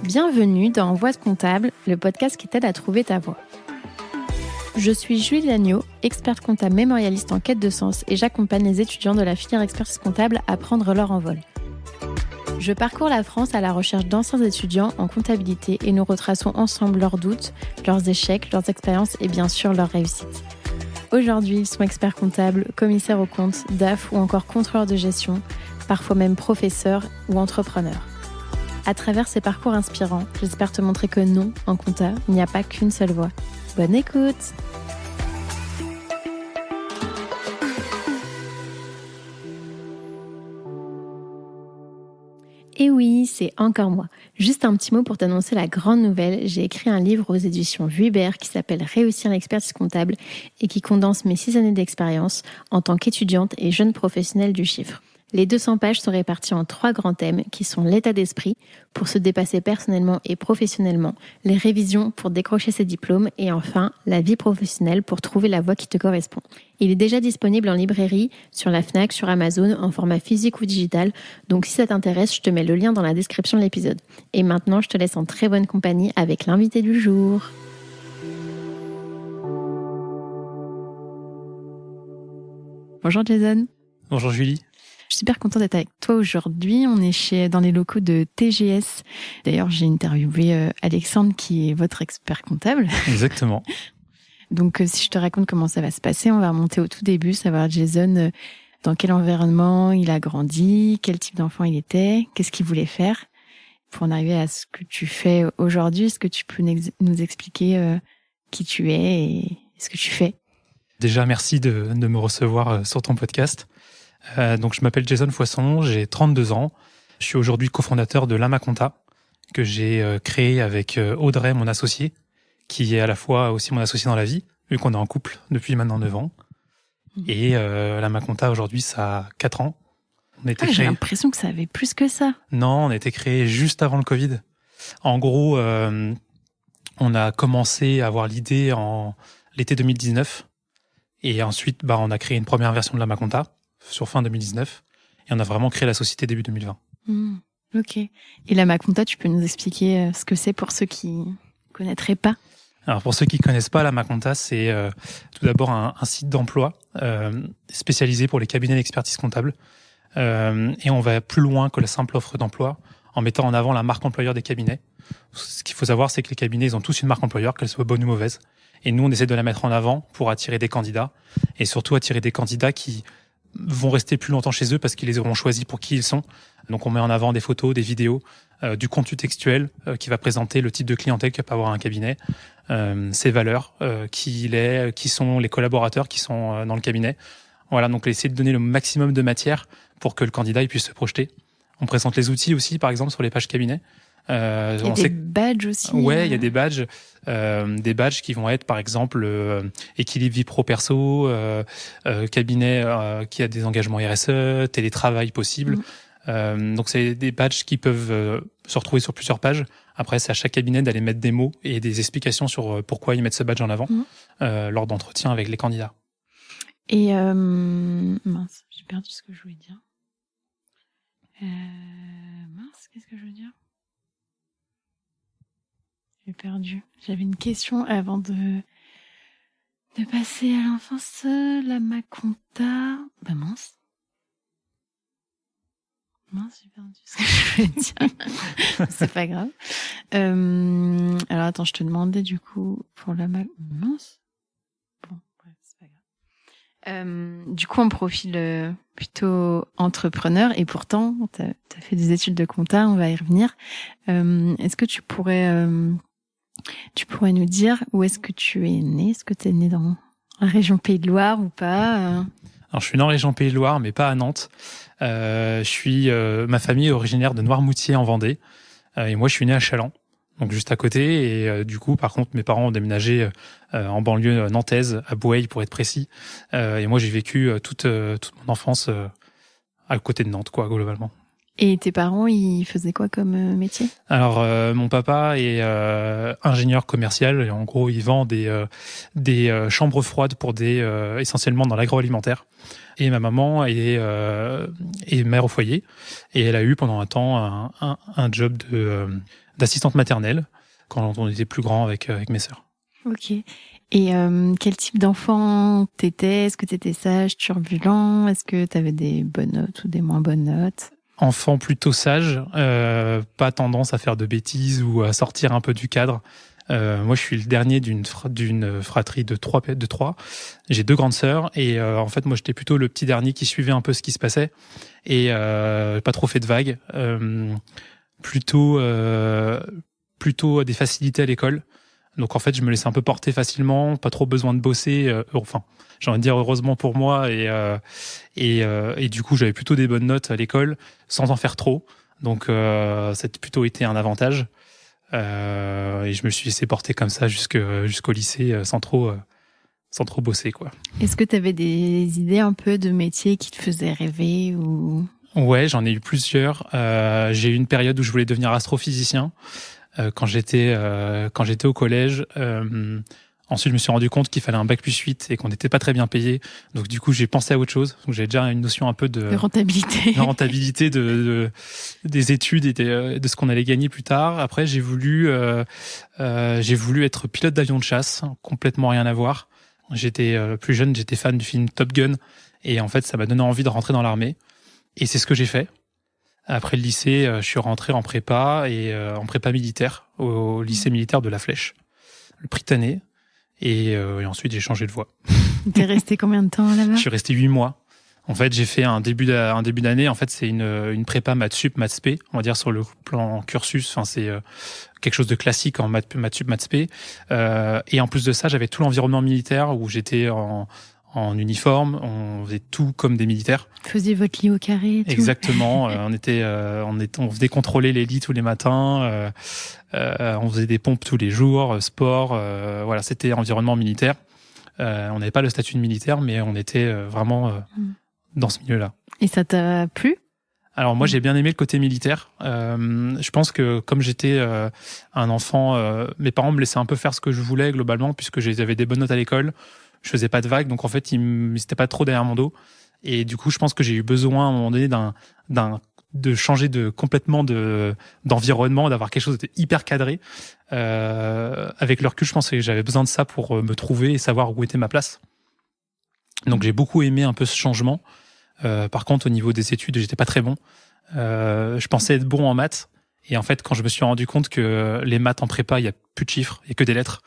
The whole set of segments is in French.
Bienvenue dans Voix de comptable, le podcast qui t'aide à trouver ta voie. Je suis Julie Lagneau, experte comptable mémorialiste en quête de sens et j'accompagne les étudiants de la filière expertise comptable à prendre leur envol. Je parcours la France à la recherche d'anciens étudiants en comptabilité et nous retraçons ensemble leurs doutes, leurs échecs, leurs expériences et bien sûr leurs réussites. Aujourd'hui, ils sont experts comptables, commissaires aux comptes, DAF ou encore contrôleurs de gestion, parfois même professeurs ou entrepreneurs. À travers ces parcours inspirants, j'espère te montrer que non, en compta, il n'y a pas qu'une seule voie. Bonne écoute! Et oui, c'est encore moi. Juste un petit mot pour t'annoncer la grande nouvelle. J'ai écrit un livre aux éditions Vuibert qui s'appelle Réussir l'expertise comptable et qui condense mes 6 années d'expérience en tant qu'étudiante et jeune professionnelle du chiffre. Les 200 pages sont réparties en 3 grands thèmes qui sont l'état d'esprit pour se dépasser personnellement et professionnellement, les révisions pour décrocher ses diplômes et enfin la vie professionnelle pour trouver la voie qui te correspond. Il est déjà disponible en librairie, sur la Fnac, sur Amazon, en format physique ou digital. Donc si ça t'intéresse, je te mets le lien dans la description de l'épisode. Et maintenant, je te laisse en très bonne compagnie avec l'invité du jour. Bonjour Jason. Bonjour Julie. Je suis super contente d'être avec toi aujourd'hui. On est dans les locaux de TGS. D'ailleurs, j'ai interviewé Alexandre qui est votre expert comptable. Exactement. Donc, si je te raconte comment ça va se passer, on va remonter au tout début, savoir Jason, dans quel environnement il a grandi, quel type d'enfant il était, qu'est-ce qu'il voulait faire. Pour en arriver à ce que tu fais aujourd'hui, est-ce que tu peux nous expliquer qui tu es et ce que tu fais? Déjà, merci de me recevoir sur ton podcast. Donc, je m'appelle Jason Foisson, j'ai 32 ans. Je suis aujourd'hui cofondateur de Lamaconta, que j'ai créé avec Audrey, mon associé, qui est à la fois aussi mon associé dans la vie, vu qu'on est en couple depuis maintenant 9 ans. Et Lamaconta, aujourd'hui, ça a 4 ans. J'ai l'impression que ça avait plus que ça. Non, on a été créé juste avant le Covid. En gros, on a commencé à avoir l'idée en l'été 2019. Et ensuite, on a créé une première version de Lamaconta sur fin 2019. Et on a vraiment créé la société début 2020. Ok. Et Lamaconta, tu peux nous expliquer ce que c'est pour ceux qui ne connaîtraient pas? Alors pour ceux qui connaissent pas, Lamaconta, c'est tout d'abord un site d'emploi spécialisé pour les cabinets d'expertise comptable. Et on va plus loin que la simple offre d'emploi en mettant en avant la marque employeur des cabinets. Ce qu'il faut savoir, c'est que les cabinets, ils ont tous une marque employeur, qu'elle soit bonne ou mauvaise. Et nous, on essaie de la mettre en avant pour attirer des candidats et surtout attirer des candidats qui vont rester plus longtemps chez eux parce qu'ils les auront choisis pour qui ils sont. Donc on met en avant des photos, des vidéos, du contenu textuel qui va présenter le type de clientèle que peut avoir un cabinet, ses valeurs, qui sont les collaborateurs qui sont dans le cabinet. Voilà, donc essayer de donner le maximum de matière pour que le candidat il puisse se projeter. On présente les outils aussi, par exemple, sur les pages cabinet. Il y a des badges aussi. Ouais, il y a des badges qui vont être, par exemple, équilibre vie pro-perso, cabinet qui a des engagements RSE, télétravail possible. Donc c'est des badges qui peuvent se retrouver sur plusieurs pages. Après, c'est à chaque cabinet d'aller mettre des mots et des explications sur pourquoi ils mettent ce badge en avant lors d'entretiens avec les candidats. Et mince, j'ai perdu ce que je voulais dire. Qu'est-ce que je veux dire? J'ai perdu. J'avais une question avant de passer à l'enfance. Lamaconta. Mince, j'ai perdu ce que je voulais dire. C'est pas grave. Alors attends, je te demandais du coup pour mince. Bon, bref, c'est pas grave. Du coup, on profile plutôt entrepreneur et pourtant, t'as fait des études de compta, on va y revenir. Est-ce que tu pourrais nous dire où est-ce que tu es né? Est-ce que tu es né dans la région Pays de Loire ou pas? Alors, je suis né en région Pays de Loire, mais pas à Nantes. Ma famille est originaire de Noirmoutier en Vendée. Et moi, je suis né à Chaland, donc juste à côté. Et du coup, par contre, mes parents ont déménagé en banlieue nantaise, à Bouaye pour être précis. Et moi, j'ai vécu toute mon enfance à côté de Nantes, quoi, globalement. Et tes parents, ils faisaient quoi comme métier? Alors, mon papa est ingénieur commercial et en gros, il vend des chambres froides pour essentiellement dans l'agroalimentaire. Et ma maman est mère au foyer et elle a eu pendant un temps un job d'assistante maternelle quand on était plus grand avec mes sœurs. Ok. Et quel type d'enfant t'étais? Est-ce que t'étais sage, turbulent? Est-ce que t'avais des bonnes notes ou des moins bonnes notes? Enfant plutôt sage, pas tendance à faire de bêtises ou à sortir un peu du cadre. Moi, je suis le dernier d'une fratrie de trois. J'ai 2 grandes sœurs et en fait, moi, j'étais plutôt le petit dernier qui suivait un peu ce qui se passait et pas trop fait de vagues. Plutôt des facilités à l'école. Donc en fait, je me laissais un peu porter facilement, pas trop besoin de bosser. Enfin, j'ai envie de dire heureusement pour moi et du coup, j'avais plutôt des bonnes notes à l'école sans en faire trop. Donc ça a plutôt été un avantage. Et je me suis laissé porter comme ça jusqu'au lycée sans trop bosser, quoi. Est-ce que tu avais des idées un peu de métiers qui te faisaient rêver ou... Ouais, j'en ai eu plusieurs. J'ai eu une période où je voulais devenir astrophysicien quand j'étais au collège. Ensuite, je me suis rendu compte qu'il fallait un bac+8 et qu'on n'était pas très bien payé. Donc, du coup, j'ai pensé à autre chose. Donc, j'ai déjà une notion un peu de rentabilité, des études et de ce qu'on allait gagner plus tard. Après, j'ai voulu être pilote d'avion de chasse, complètement rien à voir. J'étais plus jeune, j'étais fan du film Top Gun et en fait, ça m'a donné envie de rentrer dans l'armée. Et c'est ce que j'ai fait. Après le lycée, je suis rentré en prépa en prépa militaire au lycée militaire de La Flèche, le Prytanée. Et ensuite, j'ai changé de voie. T'es resté combien de temps là-bas? Je suis resté 8 mois. En fait, j'ai fait un début d'année. En fait, c'est une prépa maths sup, maths spé. On va dire sur le plan cursus. Enfin, c'est quelque chose de classique en maths sup, maths spé. Et en plus de ça, j'avais tout l'environnement militaire où j'étais en uniforme. On faisait tout comme des militaires. Vous faisiez votre lit au carré et tout. Exactement. On faisait contrôler les lits tous les matins. On faisait des pompes tous les jours, sport. Voilà, c'était environnement militaire. On n'avait pas le statut de militaire, mais on était vraiment dans ce milieu-là. Et ça t'a plu? Alors moi, j'ai bien aimé le côté militaire. Je pense que comme j'étais un enfant, mes parents me laissaient un peu faire ce que je voulais globalement, puisque j'avais des bonnes notes à l'école. Je faisais pas de vagues, donc en fait, ils n'étaient pas trop derrière mon dos. Et du coup, je pense que j'ai eu besoin à un moment donné de changer complètement d'environnement, d'avoir quelque chose de hyper cadré. Avec le recul, je pense que j'avais besoin de ça pour me trouver et savoir où était ma place. Donc j'ai beaucoup aimé un peu ce changement. Par contre, au niveau des études, j'étais pas très bon. Je pensais être bon en maths. Et en fait, quand je me suis rendu compte que les maths en prépa, il y a plus de chiffres et que des lettres,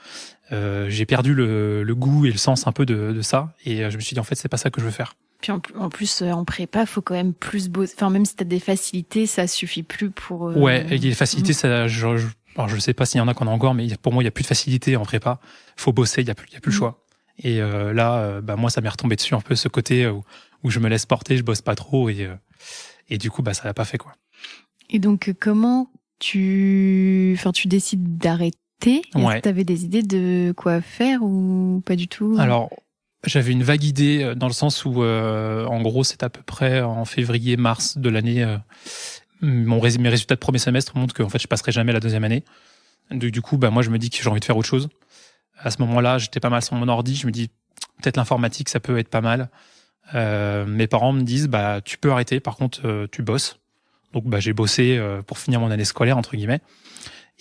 j'ai perdu le goût et le sens un peu de ça. Et je me suis dit, en fait, c'est pas ça que je veux faire. Puis en plus, en prépa, faut quand même plus bosser. Enfin, même si t'as des facilités, ça suffit plus pour... Ouais, et les facilités, ça, alors je sais pas s'il y en a qu'on a encore, mais pour moi, il y a plus de facilité en prépa. Faut bosser, il y a plus le choix. Et là, moi, ça m'est retombé dessus un peu ce côté où je me laisse porter, je bosse pas trop et du coup, ça l'a pas fait, quoi. Et donc, comment tu décides d'arrêter? Est-ce que t'avais des idées de quoi faire ou pas du tout? Alors, j'avais une vague idée dans le sens où, en gros, c'est à peu près en février-mars de l'année. Mes résultats de premier semestre montrent qu'en fait, je passerai jamais la deuxième année. Du coup, moi, je me dis que j'ai envie de faire autre chose. À ce moment-là, j'étais pas mal sur mon ordi. Je me dis, peut-être l'informatique, ça peut être pas mal. Mes parents me disent, tu peux arrêter. Par contre, tu bosses. Donc, j'ai bossé pour finir mon année scolaire, entre guillemets.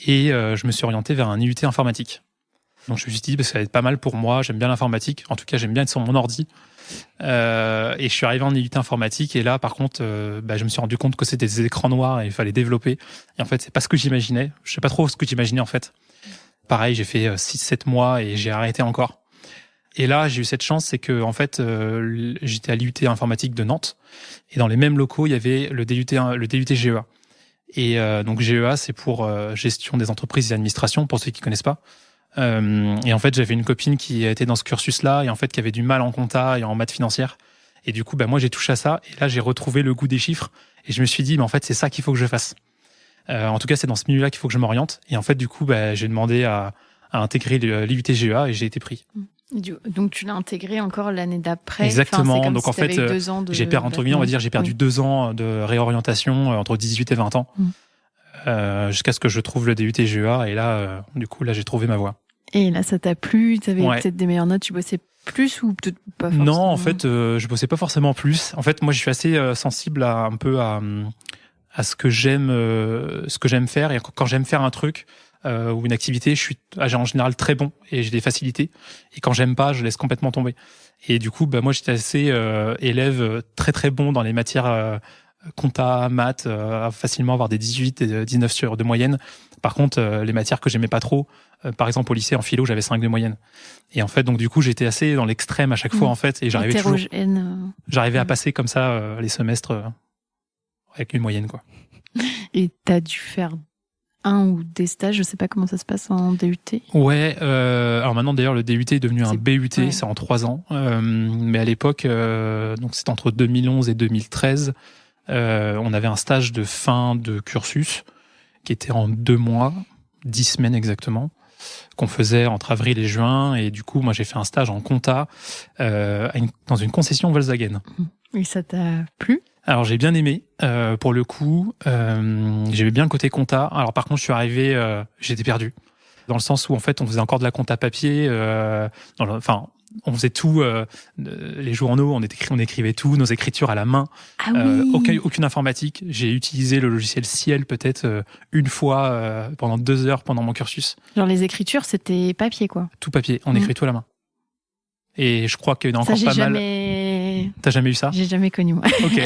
Et je me suis orienté vers un IUT informatique. Donc, je me suis dit, ça va être pas mal pour moi. J'aime bien l'informatique. En tout cas, j'aime bien être sur mon ordi. Et je suis arrivé en IUT informatique. Et là, par contre, je me suis rendu compte que c'était des écrans noirs et il fallait développer. Et en fait, c'est pas ce que j'imaginais. Je sais pas trop ce que j'imaginais, en fait. Pareil, j'ai fait 6-7 mois et j'ai arrêté encore. Et là, j'ai eu cette chance, c'est que en fait, j'étais à l'IUT informatique de Nantes. Et dans les mêmes locaux, il y avait le DUT GEA. Et donc GEA, c'est pour gestion des entreprises et administration, pour ceux qui connaissent pas. Et en fait, j'avais une copine qui était dans ce cursus-là et en fait qui avait du mal en compta et en maths financière. Et du coup, moi, j'ai touché à ça. Et là, j'ai retrouvé le goût des chiffres. Et je me suis dit, mais en fait, c'est ça qu'il faut que je fasse. En tout cas, c'est dans ce milieu-là qu'il faut que je m'oriente. Et en fait, du coup, j'ai demandé à à intégrer l'IUT-GEA et j'ai été pris. Donc tu l'as intégré encore l'année d'après. Exactement. Enfin, donc si en fait, j'ai perdu 2 ans de réorientation entre 18 et 20 ans, jusqu'à ce que je trouve le DUT-GEA. Et là, du coup, j'ai trouvé ma voie. Et là, ça t'a plu? Tu avais peut-être des meilleures notes? Tu bossais plus ou peut-être pas forcément? Non, en fait, je bossais pas forcément plus. En fait, moi, je suis assez sensible à ce que j'aime faire. Et quand j'aime faire un truc ou une activité, je suis en général très bon et j'ai des facilités. Et quand j'aime pas, je laisse complètement tomber. Et du coup, moi, j'étais assez élève très très bon dans les matières compta, maths, facilement avoir des 18 et 19 sur de moyenne. Par contre, les matières que j'aimais pas trop, par exemple au lycée en philo, j'avais 5 de moyenne. Et en fait, donc du coup, j'étais assez dans l'extrême à chaque fois en fait, et j'arrivais à passer comme ça les semestres avec une moyenne, quoi. Et t'as dû faire un ou des stages, je sais pas comment ça se passe en DUT. Ouais, alors maintenant d'ailleurs le DUT est devenu un BUT, c'est en 3 ans. Mais à l'époque, donc c'était entre 2011 et 2013, on avait un stage de fin de cursus qui était en 2 mois, 10 semaines exactement, qu'on faisait entre avril et juin. Et du coup, moi j'ai fait un stage en compta dans une concession Volkswagen. Et ça t'a plu? Alors j'ai bien aimé, pour le coup, j'aimais bien le côté compta. Alors par contre, je suis arrivé, j'étais perdu, dans le sens où en fait on faisait encore de la compta papier, on faisait tout, les journaux, on écrivait tout, nos écritures à la main, aucune informatique. J'ai utilisé le logiciel Ciel peut-être une fois pendant 2 heures pendant mon cursus. Genre les écritures, c'était papier quoi? Tout papier, on écrit tout à la main. Et je crois qu'il y en a encore pas mal. T'as jamais eu ça? J'ai jamais connu moi. Ok.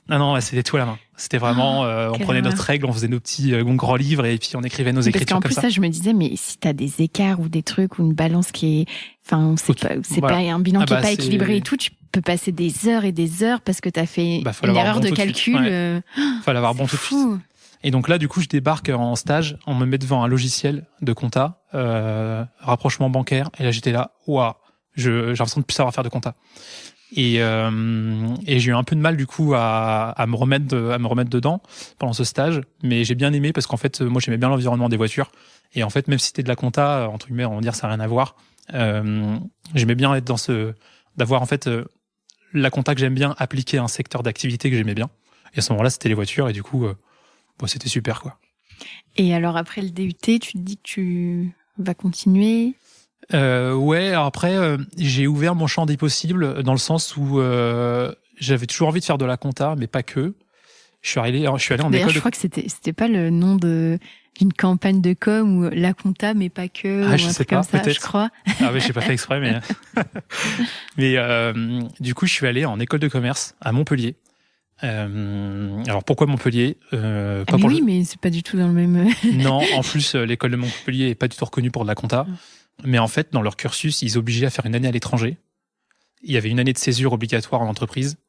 Non, c'était tout à la main. C'était vraiment, on prenait notre règle, on faisait nos petits grands livres et puis on écrivait nos écritures comme ça. Parce qu'en plus, ça, je me disais, mais si t'as des écarts ou des trucs ou une balance qui est, enfin, c'est pas un bilan qui est pas équilibré et tout, tu peux passer des heures et des heures parce que t'as fait une erreur de calcul. Faut l'avoir bon tout de suite. Et donc là, du coup, je débarque en stage, on me met devant un logiciel de compta, rapprochement bancaire, et là, j'étais là, waouh, j'ai l'impression de plus savoir faire de compta. Et j'ai eu un peu de mal du coup à me remettre dedans pendant ce stage, mais j'ai bien aimé parce qu'en fait moi j'aimais bien l'environnement des voitures et en fait même si c'était de la compta entre guillemets on va dire ça n'a rien à voir, j'aimais bien être d'avoir en fait la compta que j'aime bien appliquée à un secteur d'activité que j'aimais bien et à ce moment-là c'était les voitures et du coup c'était super quoi. Et alors après le DUT tu te dis que tu vas continuer? Ouais, alors après, j'ai ouvert mon champ des possibles dans le sens où j'avais toujours envie de faire de la compta, mais pas que. Je suis allé en école. Je crois que c'était pas le nom d'une campagne de com ou la compta, mais pas que. Ah, je sais pas, peut-être. Je crois. Ah oui, j'ai pas fait exprès, mais du coup, je suis allé en école de commerce à Montpellier. Alors pourquoi Montpellier? Mais c'est pas du tout dans le même. Non, en plus, l'école de Montpellier est pas du tout reconnue pour de la compta. Mais en fait, dans leur cursus, ils obligeaient à faire une année à l'étranger. Il y avait une année de césure obligatoire en entreprise.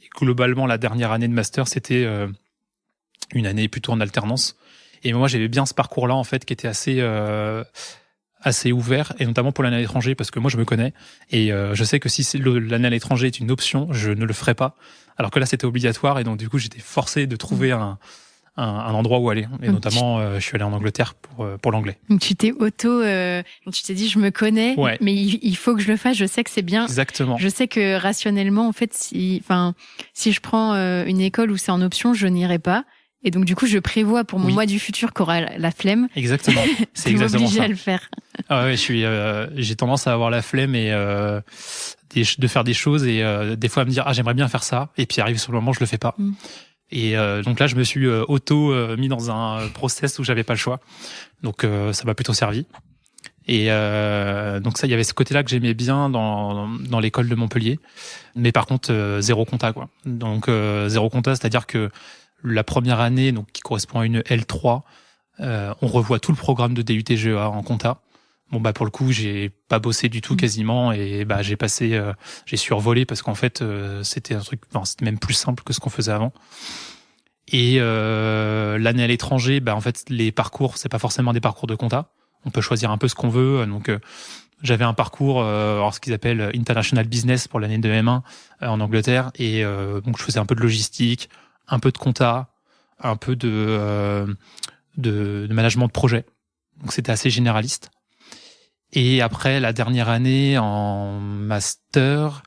Et globalement, la dernière année de master, c'était une année plutôt en alternance. Et moi, j'avais bien ce parcours-là, en fait, qui était assez ouvert, et notamment pour l'année à l'étranger, parce que moi, je me connais. Et je sais que si l'année à l'étranger est une option, je ne le ferai pas. Alors que là, c'était obligatoire, et donc du coup, j'étais forcé de trouver un endroit où aller, et notamment je suis allé en Angleterre pour l'anglais. Donc tu t'es tu t'es dit je me connais, mais il faut que je le fasse, je sais que c'est bien. Exactement. Je sais que rationnellement en fait si je prends une école où c'est en option, je n'irai pas. Et donc du coup je prévois pour mon moi du futur qui aura la flemme. Exactement. C'est exactement ça. À le faire. Ah ouais, j'ai tendance à avoir la flemme et de faire des choses et des fois à me dire j'aimerais bien faire ça, et puis arrive sur le moment je le fais pas. Et donc là, je me suis mis dans un process où j'avais pas le choix. Donc ça m'a plutôt servi. Et donc ça, il y avait ce côté-là que j'aimais bien dans l'école de Montpellier. Mais par contre, zéro compta quoi. Donc zéro compta, c'est-à-dire que la première année, donc qui correspond à une L3, on revoit tout le programme de DUT-GEA en compta. Bon pour le coup, j'ai pas bossé du tout quasiment, et j'ai survolé parce qu'en fait c'était un truc, c'était même plus simple que ce qu'on faisait avant. Et l'année à l'étranger, en fait les parcours, c'est pas forcément des parcours de compta. On peut choisir un peu ce qu'on veut. Donc j'avais un parcours, ce qu'ils appellent International Business pour l'année de M1 en Angleterre, et donc je faisais un peu de logistique, un peu de compta, un peu de management de projet. Donc c'était assez généraliste. Et après la dernière année en master,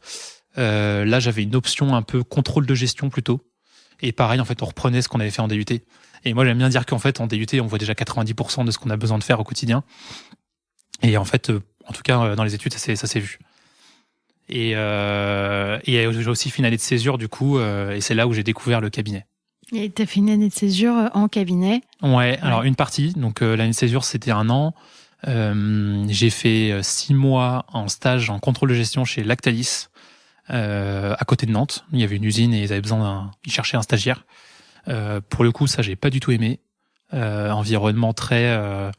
là j'avais une option un peu contrôle de gestion plutôt. Et pareil, en fait, on reprenait ce qu'on avait fait en DUT. Et moi, j'aime bien dire qu'en fait, en DUT, on voit déjà 90% de ce qu'on a besoin de faire au quotidien. Et en fait, en tout cas, dans les études, ça s'est vu. Et j'ai aussi fait une année de césure, du coup, et c'est là où j'ai découvert le cabinet. Et t'as fait une année de césure en cabinet? Ouais, alors une partie. Donc, l'année de césure, c'était 1 an. J'ai fait 6 mois en stage en contrôle de gestion chez Lactalis, à côté de Nantes. Il y avait une usine et ils cherchaient un stagiaire. Pour le coup, ça, j'ai pas du tout aimé. Environnement très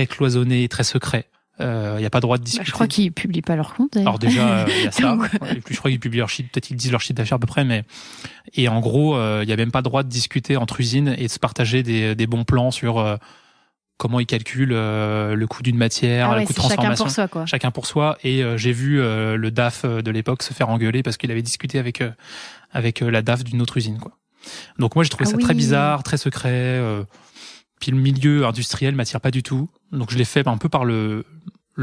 cloisonné, très secret. Il y a pas droit de discuter. Je crois qu'ils publient pas leur compte. Alors déjà, il y a ça. Et puis je crois qu'ils publient leur chiffre, peut-être qu'ils disent leur chiffre d'affaires à peu près, mais et en gros, il y a même pas droit de discuter entre usines et de se partager des bons plans sur comment ils calculent le coût d'une matière, le coût de transformation. Chacun pour soi, quoi. Chacun pour soi. Et j'ai vu le DAF de l'époque se faire engueuler parce qu'il avait discuté avec la DAF d'une autre usine, quoi. Donc moi, j'ai trouvé ça très bizarre, très secret. Puis le milieu industriel m'attire pas du tout. Donc je l'ai fait un peu par le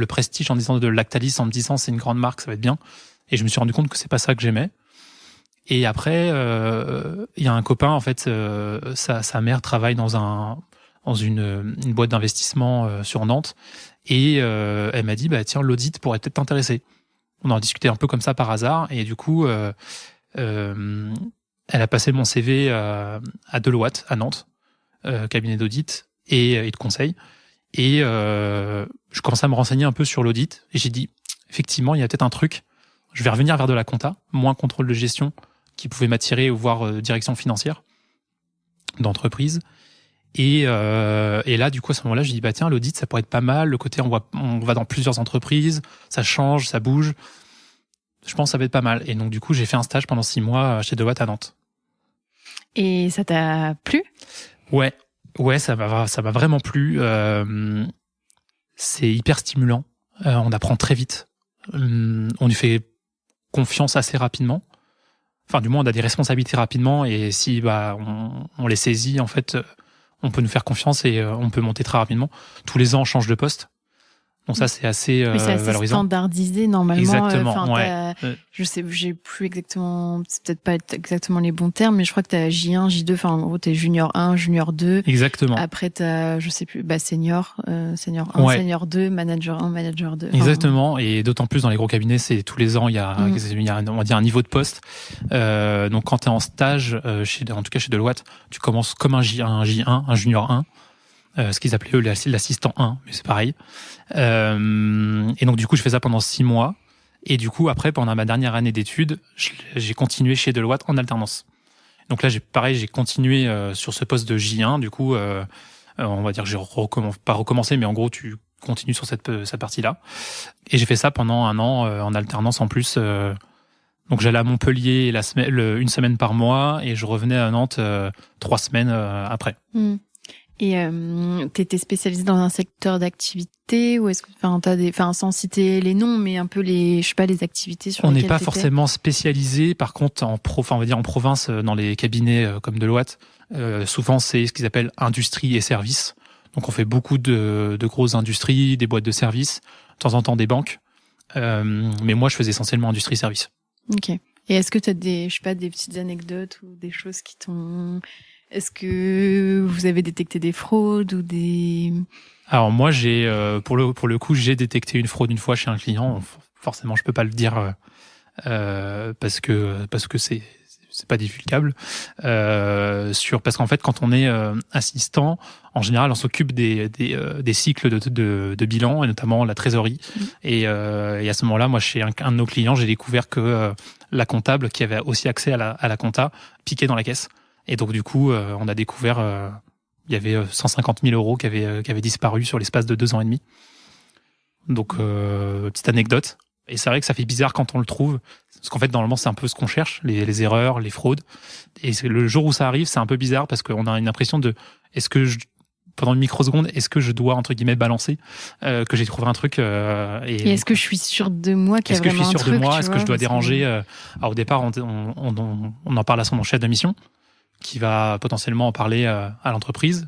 prestige en disant de Lactalis, en me disant c'est une grande marque, ça va être bien. Et je me suis rendu compte que c'est pas ça que j'aimais. Et après, il y a un copain, en fait, sa mère travaille dans une boîte d'investissement sur Nantes. Et elle m'a dit, bah tiens, l'audit pourrait peut-être t'intéresser. On en a discuté un peu comme ça par hasard. Et du coup, elle a passé mon CV à Deloitte, à Nantes, cabinet d'audit et de conseil. Et je commençais à me renseigner un peu sur l'audit. Et j'ai dit, effectivement, il y a peut-être un truc. Je vais revenir vers de la compta, moins contrôle de gestion, qui pouvait m'attirer, ou voire direction financière d'entreprise. Et là, du coup, à ce moment-là, je dis, bah tiens, l'audit, ça pourrait être pas mal. Le côté, on va dans plusieurs entreprises, ça change, ça bouge. Je pense que ça va être pas mal. Et donc, du coup, j'ai fait un stage pendant 6 mois chez Deloitte à Nantes. Et ça t'a plu? Ouais, ça m'a vraiment plu. C'est hyper stimulant. On apprend très vite. On lui fait confiance assez rapidement. Enfin, du moins, on a des responsabilités rapidement. Et si on les saisit, en fait, on peut nous faire confiance et on peut monter très rapidement. Tous les ans, on change de poste. Donc ça, c'est assez c'est assez valorisant. Standardisé normalement. Exactement. Je sais, j'ai plus exactement, c'est peut-être pas exactement les bons termes, mais je crois que t'as J1, J2. Enfin, en gros, t'es junior 1, junior 2. Exactement. Après, t'as, je sais plus, senior 1, senior 2, manager 1, manager 2. Exactement. Et d'autant plus dans les gros cabinets, c'est tous les ans, il y a on va dire un niveau de poste. Donc quand t'es en stage, en tout cas chez Deloitte, tu commences comme un J1, un junior 1. Ce qu'ils appelaient eux l'assistant 1, mais c'est pareil. Et donc du coup, je fais ça pendant 6 mois. Et du coup, après, pendant ma dernière année d'études, j'ai continué chez Deloitte en alternance. Donc là, j'ai continué sur ce poste de J1. Du coup, on va dire que j'ai pas recommencé, mais en gros, tu continues sur cette partie-là. Et j'ai fait ça pendant 1 an en alternance en plus. Donc j'allais à Montpellier une semaine par mois et je revenais à Nantes 3 semaines après. Et t'étais spécialisé dans un secteur d'activité ou est-ce que, sans citer les noms, mais un peu les activités sur lesquelles on n'est pas forcément spécialisé. Par contre, on va dire en province, dans les cabinets comme Deloitte, souvent c'est ce qu'ils appellent industrie et services. Donc on fait beaucoup de grosses industries, des boîtes de services, de temps en temps des banques. Mais moi, je faisais essentiellement industrie-service. Ok. Et est-ce que tu as des petites anecdotes ou des choses qui t'ont... Est-ce que vous avez détecté des fraudes ou des... Alors moi, j'ai pour le coup, j'ai détecté une fraude une fois chez un client. Forcément, je peux pas le dire parce que c'est pas divulgable. Parce qu'en fait, quand on est assistant, en général, on s'occupe des cycles de bilan et notamment la trésorerie. Et à ce moment-là, moi, chez un de nos clients, j'ai découvert que la comptable, qui avait aussi accès à la compta, piquait dans la caisse. Et donc du coup, on a découvert, il y avait 150 000 euros qui avaient disparu sur l'espace de 2 ans et demi. Donc petite anecdote. Et c'est vrai que ça fait bizarre quand on le trouve, parce qu'en fait normalement c'est un peu ce qu'on cherche, les erreurs, les fraudes. Et le jour où ça arrive, c'est un peu bizarre parce qu'on a une impression de, pendant une microseconde, est-ce que je dois entre guillemets balancer que j'ai trouvé un truc et est-ce que je suis sûr de moi qu'il y a vraiment un truc? Est-ce que je suis sûr de moi? Est-ce que je dois déranger Alors au départ, on en parle à son chef de mission, qui va potentiellement en parler à l'entreprise,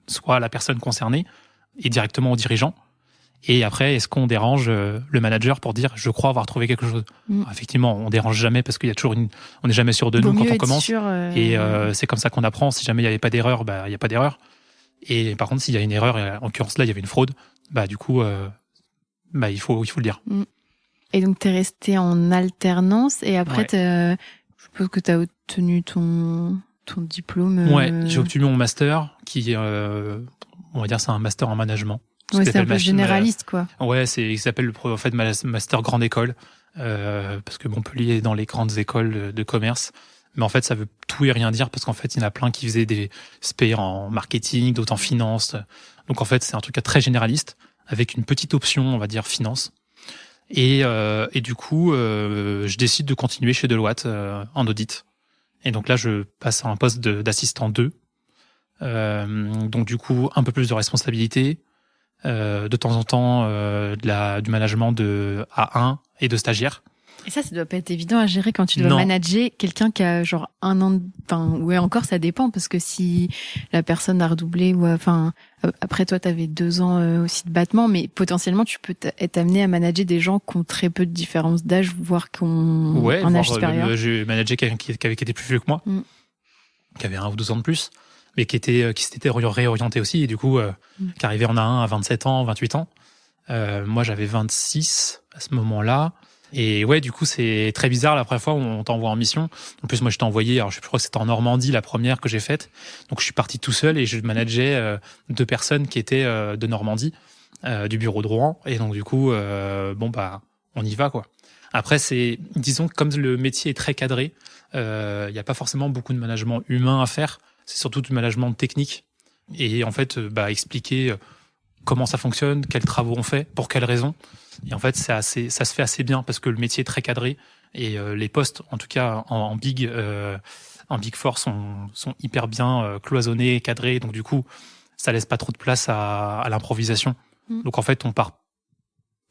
soit à la personne concernée et directement au dirigeant. Et après, est-ce qu'on dérange le manager pour dire je crois avoir trouvé quelque chose? Alors, effectivement, on dérange jamais parce qu'il y a toujours on n'est jamais sûr de nous quand on commence. Et c'est comme ça qu'on apprend. Si jamais il n'y avait pas d'erreur, il n'y a pas d'erreur. Et par contre, s'il y a une erreur, et en l'occurrence là, il y avait une fraude, du coup, il faut le dire. Et donc, tu es resté en alternance et après, je suppose que tu as obtenu ton diplôme. Ouais, j'ai obtenu mon master qui, on va dire, c'est un master en management. C'est un peu généraliste, quoi. Ouais, il s'appelle en fait master grande école, parce que Montpellier est dans les grandes écoles de commerce. Mais en fait, ça veut tout et rien dire parce qu'en fait, il y en a plein qui faisaient des spé en marketing, d'autres en finance. Donc en fait, c'est un truc très généraliste avec une petite option, on va dire, finance. Et du coup, je décide de continuer chez Deloitte en audit. Et donc là, je passe à un poste d'assistant 2. Donc du coup, un peu plus de responsabilité. De temps en temps du management de A1 et de stagiaires. Et ça doit pas être évident à gérer quand tu dois manager quelqu'un qui a genre 1 an, encore ça dépend parce que si la personne a redoublé ou après toi t'avais 2 ans aussi de battement, mais potentiellement tu peux être amené à manager des gens qui ont très peu de différence d'âge, voire qui ont un âge supérieur. J'ai managé quelqu'un qui était plus vieux que moi, qui avait 1 ou 2 ans de plus. Mais qui s'était réorienté aussi, et du coup, qui arrivait en A1 à 27 ans, 28 ans. Moi, j'avais 26 à ce moment-là. Et ouais, du coup, c'est très bizarre la première fois où on t'envoie en mission. En plus, moi, je t'ai envoyé, alors je crois que c'était en Normandie, la première que j'ai faite. Donc, je suis parti tout seul et je manageais 2 personnes qui étaient de Normandie, du bureau de Rouen. Et donc, du coup, on y va, quoi. Après, disons que comme le métier est très cadré, il n'y a pas forcément beaucoup de management humain à faire. C'est surtout du management technique et en fait expliquer comment ça fonctionne, quels travaux on fait, pour quelles raisons. Et en fait ça se fait assez bien parce que le métier est très cadré et les postes en tout cas en Big Four sont hyper bien cloisonnés, cadrés, donc du coup ça laisse pas trop de place à l'improvisation. Donc en fait on part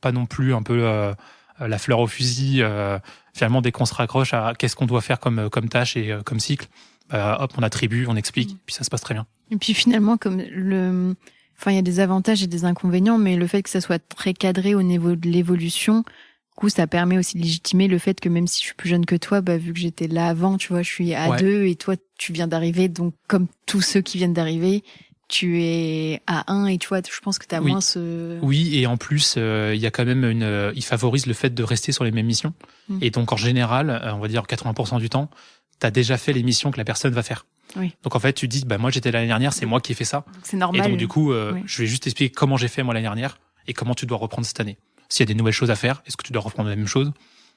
pas non plus un peu la fleur au fusil. Finalement dès qu'on se raccroche à qu'est-ce qu'on doit faire comme tâche et comme cycle, on attribue, on explique, puis ça se passe très bien. Et puis finalement, il y a des avantages et des inconvénients, mais le fait que ça soit très cadré au niveau de l'évolution, du coup, ça permet aussi de légitimer le fait que même si je suis plus jeune que toi, vu que j'étais là avant, tu vois, je suis A2 et toi, tu viens d'arriver, donc comme tous ceux qui viennent d'arriver, tu es A1 et tu vois, je pense que tu as moins ce... Oui, et en plus, il y a quand même il favorise le fait de rester sur les mêmes missions. Et donc, en général, on va dire 80% du temps, t'as déjà fait les missions que la personne va faire. Oui. Donc en fait, tu dis, moi j'étais l'année dernière, c'est moi qui ai fait ça. Donc, c'est normal. Et donc du coup, je vais juste expliquer comment j'ai fait moi l'année dernière et comment tu dois reprendre cette année. S'il y a des nouvelles choses à faire, est-ce que tu dois reprendre la même chose?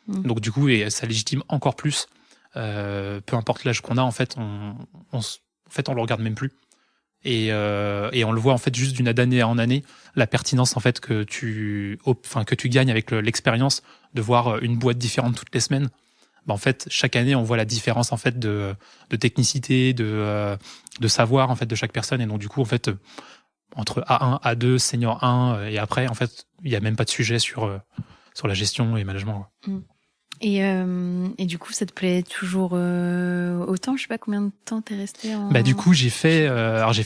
Donc du coup, et ça légitime encore plus. Peu importe l'âge qu'on a, en fait, on le regarde même plus. Et on le voit en fait juste d'année en année, la pertinence en fait que tu gagnes avec l'expérience de voir une boîte différente toutes les semaines. En fait, chaque année, on voit la différence en fait de technicité, de savoir en fait de chaque personne. Et donc du coup, en fait, entre A1, A2, senior 1 et après, en fait, il y a même pas de sujet sur la gestion et management. Et du coup, ça te plaît toujours autant? Je sais pas combien de temps t'es resté en... Du coup, j'ai fait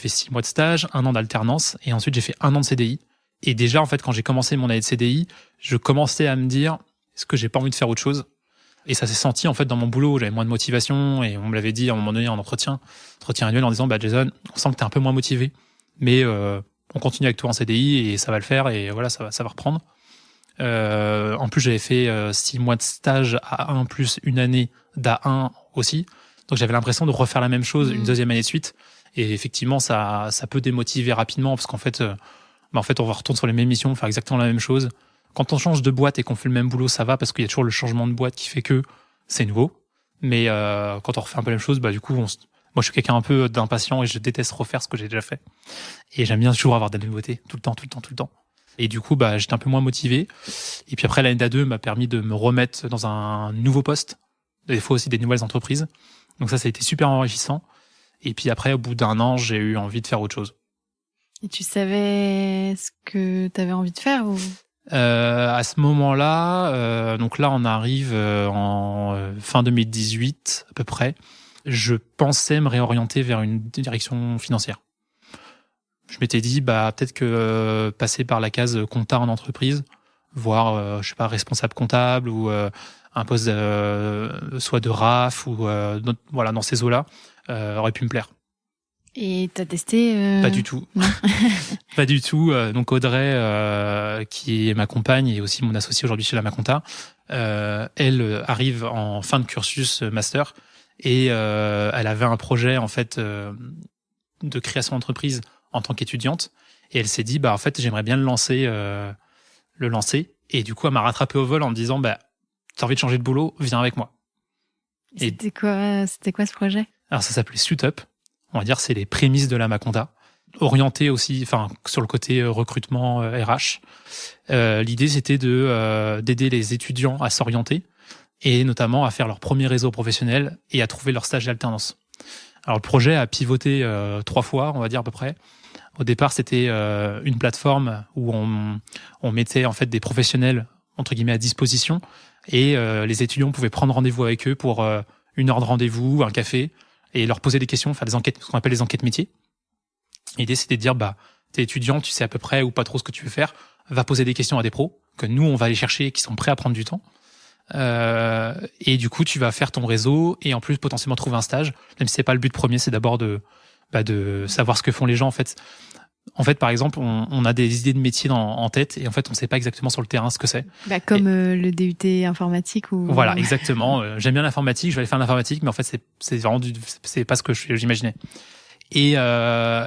6 mois de stage, 1 an d'alternance, et ensuite j'ai fait 1 an de CDI. Et déjà, en fait, quand j'ai commencé mon année de CDI, je commençais à me dire, est-ce que j'ai pas envie de faire autre chose? Et ça s'est senti en fait dans mon boulot, j'avais moins de motivation et on me l'avait dit à un moment donné en entretien annuel en disant Jason, on sent que t'es un peu moins motivé, mais on continue avec toi en CDI et ça va le faire et voilà, ça va reprendre. En plus j'avais fait 6 mois de stage A1 plus 1 année d'A1 aussi, donc j'avais l'impression de refaire la même chose une deuxième année de suite et effectivement ça peut démotiver rapidement parce qu'en fait on retourne sur les mêmes missions, faire exactement la même chose. Quand on change de boîte et qu'on fait le même boulot, ça va parce qu'il y a toujours le changement de boîte qui fait que c'est nouveau. Mais quand on refait un peu la même chose, du coup, moi je suis quelqu'un un peu d'impatient et je déteste refaire ce que j'ai déjà fait. Et j'aime bien toujours avoir des nouveautés, tout le temps. Et du coup, j'étais un peu moins motivé. Et puis après, l'année d'A2 m'a permis de me remettre dans un nouveau poste, des fois aussi des nouvelles entreprises. Donc ça a été super enrichissant. Et puis après, au bout d'1 an, j'ai eu envie de faire autre chose. Et tu savais ce que tu avais envie de faire ou... À ce moment-là, donc là on arrive en fin 2018 à peu près, je pensais me réorienter vers une direction financière. je m'étais dit, peut-être que passer par la case compta en entreprise, voire, je sais pas, responsable comptable ou un poste soit de RAF ou voilà, dans ces eaux-là, aurait pu me plaire. Et t'as testé Pas du tout. Pas du tout. Donc Audrey, qui est ma compagne et aussi mon associée aujourd'hui chez La Maconta, elle arrive en fin de cursus master et elle avait un projet en fait de création d'entreprise en tant qu'étudiante et elle s'est dit en fait j'aimerais bien le lancer et du coup elle m'a rattrapé au vol en me disant t'as envie de changer de boulot, viens avec moi. C'était quoi ce projet? Alors ça s'appelait Suit Up. On va dire c'est les prémices de La Maconta, orienté aussi sur le côté recrutement RH. L'idée c'était d'aider les étudiants à s'orienter et notamment à faire leur premier réseau professionnel et à trouver leur stage d'alternance. Alors le projet a pivoté 3 fois, on va dire à peu près. Au départ, c'était une plateforme où on mettait en fait des professionnels entre guillemets à disposition et les étudiants pouvaient prendre rendez-vous avec eux pour 1 heure de rendez-vous, un café et leur poser des questions, faire des enquêtes, ce qu'on appelle les enquêtes métiers. L'idée c'était de dire t'es étudiant, tu sais à peu près ou pas trop ce que tu veux faire, va poser des questions à des pros que nous on va aller chercher qui sont prêts à prendre du temps. Et du coup tu vas faire ton réseau et en plus potentiellement trouver un stage, même si c'est pas le but premier, c'est d'abord de savoir ce que font les gens en fait. En fait, par exemple, on a des idées de métier en tête et en fait, on ne sait pas exactement sur le terrain ce que c'est. Comme le DUT informatique ou. Voilà, exactement. J'aime bien l'informatique, je vais aller faire l'informatique, mais en fait, c'est vraiment c'est pas ce que j'imaginais. Et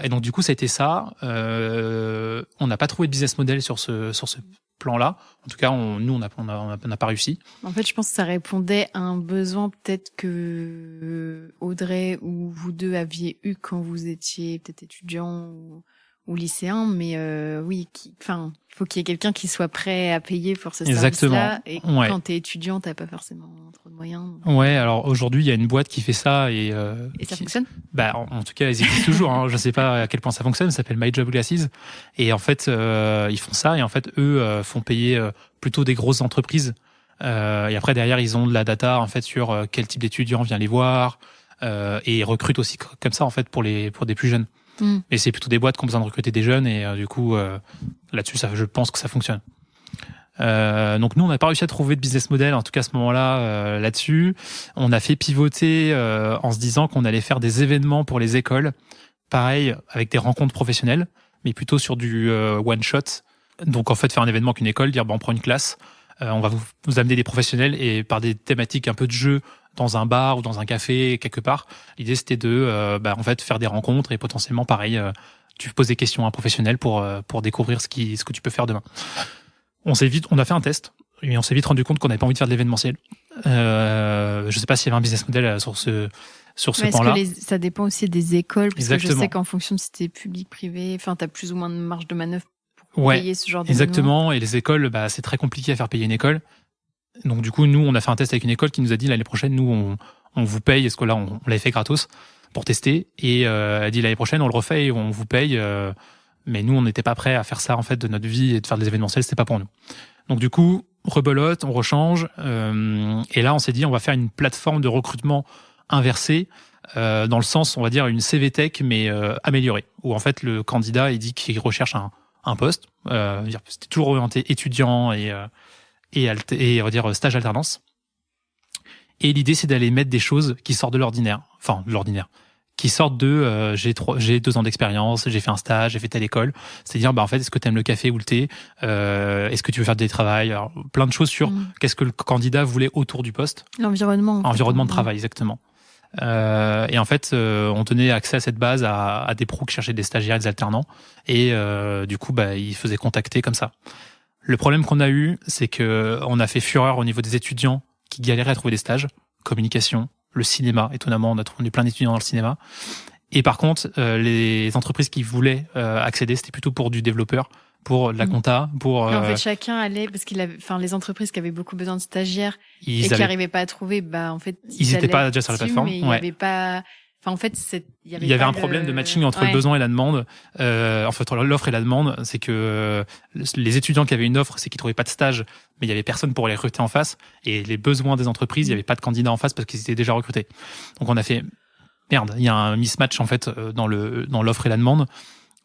donc du coup, ça a été ça. On n'a pas trouvé de business model sur ce plan-là. En tout cas, nous, on n'a pas réussi. En fait, je pense que ça répondait à un besoin peut-être que Audrey ou vous deux aviez eu quand vous étiez peut-être étudiant ou lycéen, mais oui, faut qu'il y ait quelqu'un qui soit prêt à payer pour ce service-là. Et quand t'es étudiant, t'as pas forcément trop de moyens. Ouais, alors aujourd'hui, il y a une boîte qui fait ça et ça fonctionne. En tout cas, ils existent toujours. Hein. Je sais pas à quel point ça fonctionne. Ça s'appelle My Job Glasses et en fait, ils font ça et en fait, eux font payer plutôt des grosses entreprises. Et après, derrière, ils ont de la data en fait sur quel type d'étudiant vient les voir et ils recrutent aussi comme ça en fait pour des plus jeunes. Mais c'est plutôt des boîtes qui ont besoin de recruter des jeunes et du coup là-dessus je pense que ça fonctionne. Donc nous on n'a pas réussi à trouver de business model en tout cas à ce moment-là là-dessus. On a fait pivoter en se disant qu'on allait faire des événements pour les écoles, pareil avec des rencontres professionnelles, mais plutôt sur du one shot. Donc en fait faire un événement qu'une école, dire on prend une classe, on va vous amener des professionnels et par des thématiques un peu de jeu dans un bar ou dans un café quelque part. L'idée c'était de en fait faire des rencontres et potentiellement pareil tu poses des questions à un professionnel pour découvrir ce que tu peux faire demain. On a fait un test et on s'est vite rendu compte qu'on n'avait pas envie de faire de l'événementiel. Je sais pas s'il y avait un business model sur ce plan-là. Est-ce que ça dépend aussi des écoles parce Exactement. Que je sais qu'en fonction de si t'es public privé, t'as plus ou moins de marge de manœuvre pour payer ce genre d'événement. Exactement. Et les écoles, c'est très compliqué à faire payer une école. Donc du coup, nous, on a fait un test avec une école qui nous a dit l'année prochaine, nous, on vous paye, parce que là, on l'avait fait gratos pour tester. Et elle a dit l'année prochaine, on le refait et on vous paye. Mais nous, on n'était pas prêts à faire ça en fait de notre vie et de faire des événementiels, c'était pas pour nous. Donc du coup, rebelote, on rechange. Et là, on s'est dit, on va faire une plateforme de recrutement inversée, dans le sens, on va dire, une CV Tech, mais améliorée. Où en fait, le candidat, il dit qu'il recherche un poste. C'était toujours orienté étudiant et on va dire stage alternance. Et l'idée, c'est d'aller mettre des choses qui sortent de l'ordinaire. Enfin, de l'ordinaire. Qui sortent de j'ai 2 ans d'expérience, j'ai fait un stage, j'ai fait telle école. C'est-à-dire, en fait, est-ce que tu aimes le café ou le thé? Est-ce que tu veux faire des travails? Alors, plein de choses sur qu'est-ce que le candidat voulait autour du poste. L'environnement. Environnement de travail, exactement. Et en fait, on donnait accès à cette base à des pros qui cherchaient des stagiaires et des alternants. Et du coup, ils faisaient contacter comme ça. Le problème qu'on a eu, c'est que on a fait fureur au niveau des étudiants qui galéraient à trouver des stages, communication, le cinéma. Étonnamment, on a trouvé plein d'étudiants dans le cinéma. Et par contre, les entreprises qui voulaient accéder, c'était plutôt pour du développeur, pour de la compta, pour. En fait, chacun allait parce les entreprises qui avaient beaucoup besoin de stagiaires qui n'arrivaient pas à trouver, en fait, ils n'étaient pas déjà sur la plateforme. Mais il n'y avait pas. En fait, il y avait un problème de matching entre le besoin et la demande. En fait, l'offre et la demande, c'est que les étudiants qui avaient une offre, c'est qu'ils trouvaient pas de stage, mais il y avait personne pour les recruter en face. Et les besoins des entreprises, il y avait pas de candidats en face parce qu'ils étaient déjà recrutés. Donc on a fait merde, il y a un mismatch en fait dans l'offre et la demande.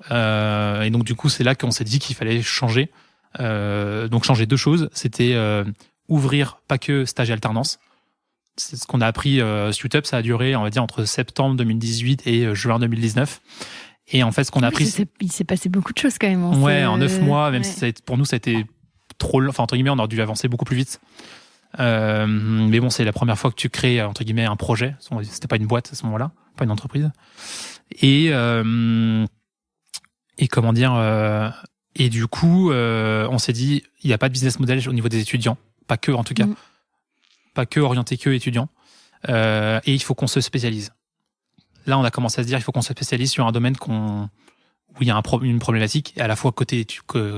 Et donc du coup, c'est là qu'on s'est dit qu'il fallait changer. Donc changer 2 choses. C'était ouvrir pas que stage et alternance. C'est ce qu'on a appris. Suitup, ça a duré, on va dire, entre septembre 2018 et juin 2019. Et en fait, ce qu'on a appris... Il s'est passé beaucoup de choses quand même. Ouais, en 9 mois, même si pour nous, ça a été trop... Enfin, entre guillemets, on aurait dû avancer beaucoup plus vite. Mais bon, c'est la première fois que tu crées, entre guillemets, un projet. C'était pas une boîte à ce moment-là, pas une entreprise. Et comment dire... et du coup, on s'est dit, il n'y a pas de business model au niveau des étudiants. Pas que, en tout cas. Pas que orienté que étudiants. Et il faut qu'on se spécialise. Là, on a commencé à se dire, il faut qu'on se spécialise sur un domaine où il y a une problématique, à la fois côté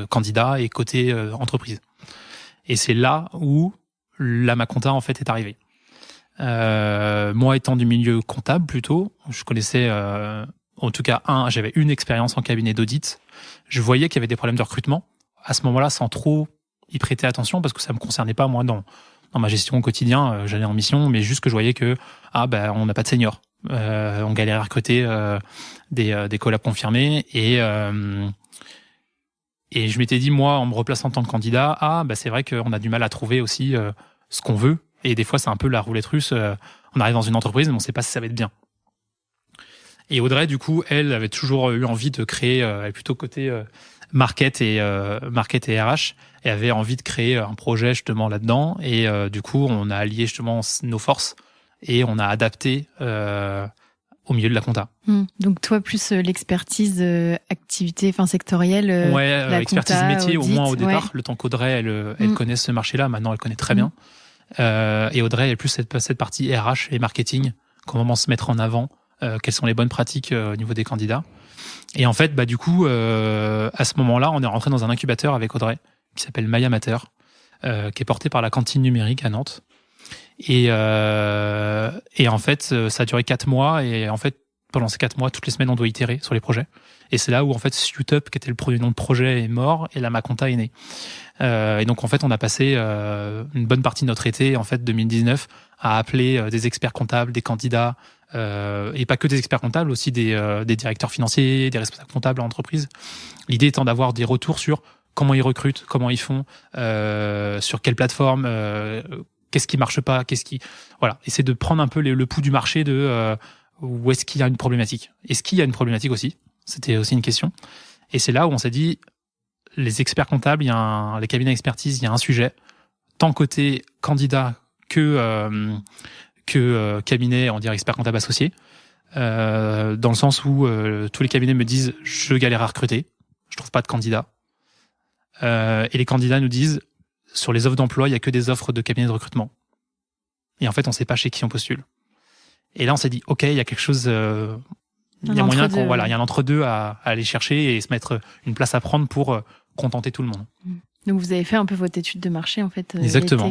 candidat et côté entreprise. Et c'est là où la Maconta, en fait, est arrivée. Moi, étant du milieu comptable, plutôt, je connaissais, en tout cas, j'avais une expérience en cabinet d'audit. Je voyais qu'il y avait des problèmes de recrutement. À ce moment-là, sans trop y prêter attention, parce que ça me concernait pas, moi, dans ma gestion au quotidien. J'allais en mission, mais juste que je voyais que, on n'a pas de seniors. On galérait à recruter des collabs confirmés et je m'étais dit, moi, en me replaçant en tant que candidat, c'est vrai qu'on a du mal à trouver aussi ce qu'on veut, et des fois c'est un peu la roulette russe. On arrive dans une entreprise mais on sait pas si ça va être bien. Et Audrey, du coup, elle avait toujours eu envie de créer, elle est plutôt côté market et RH, et avait envie de créer un projet justement là-dedans, et du coup on a allié justement nos forces et on a adapté au milieu de la compta. Donc toi, plus l'expertise activité, sectorielle. Expertise compta, métier, audit, au moins au départ. Le temps qu'Audrey, elle connaît ce marché-là, maintenant elle connaît très bien. Et Audrey, elle est plus cette partie RH et marketing, comment se mettre en avant, quelles sont les bonnes pratiques au niveau des candidats. Et en fait, du coup, à ce moment-là, on est rentré dans un incubateur avec Audrey, qui s'appelle Maya Mater, qui est porté par la cantine numérique à Nantes. Et en fait, ça a duré 4 mois. Et en fait, pendant ces 4 mois, toutes les semaines, on doit itérer sur les projets. Et c'est là où, en fait, Suitup, qui était le premier nom de projet, est mort et la Maconta est née. Et donc, en fait, on a passé une bonne partie de notre été, en fait, 2019, à appeler des experts comptables, des candidats, et pas que des experts comptables, aussi des directeurs financiers, des responsables comptables à l'entreprise. L'idée étant d'avoir des retours sur comment ils recrutent, comment ils font, sur quelle plateforme, qu'est-ce qui marche pas, voilà, essayer de prendre un peu le pouls du marché de où est-ce qu'il y a une problématique. Est-ce qu'il y a une problématique aussi? C'était aussi une question. Et c'est là où on s'est dit, les experts comptables, les cabinets d'expertise, il y a un sujet, tant côté candidat que cabinet, on dirait expert comptable associé, dans le sens où tous les cabinets me disent, je galère à recruter, je trouve pas de candidat. Et les candidats nous disent, sur les offres d'emploi, il y a que des offres de cabinets de recrutement. Et en fait, on sait pas chez qui on postule. Et là, on s'est dit, OK, il y a quelque chose, il y a moyen il y a un entre-deux à aller chercher et se mettre une place à prendre pour contenter tout le monde. Donc, vous avez fait un peu votre étude de marché, en fait. Exactement.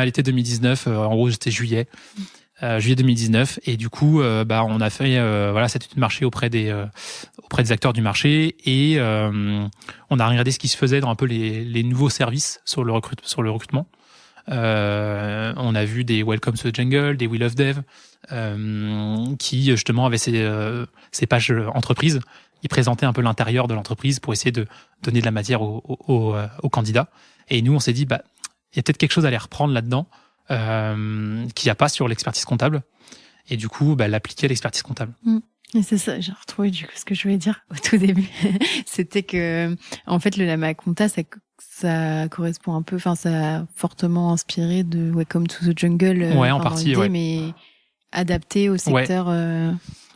L'été 2019, en gros, c'était juillet 2019. Et du coup, on a fait, cette étude de marché auprès des acteurs du marché, et on a regardé ce qui se faisait dans un peu les nouveaux services sur le recrutement. On a vu des Welcome to the Jungle, des We Love Dev, qui justement avaient ces pages entreprises. Ils présentaient un peu l'intérieur de l'entreprise pour essayer de donner de la matière aux candidats. Et nous, on s'est dit, il y a peut-être quelque chose à les reprendre là-dedans, qu'il n'y a pas sur l'expertise comptable. Et du coup, l'appliquer à l'expertise comptable. Et c'est ça, j'ai retrouvé du coup ce que je voulais dire au tout début. C'était que, en fait, la Maconta, ça correspond un peu, ça a fortement inspiré de Welcome to the Jungle. En partie, mais adapté au secteur.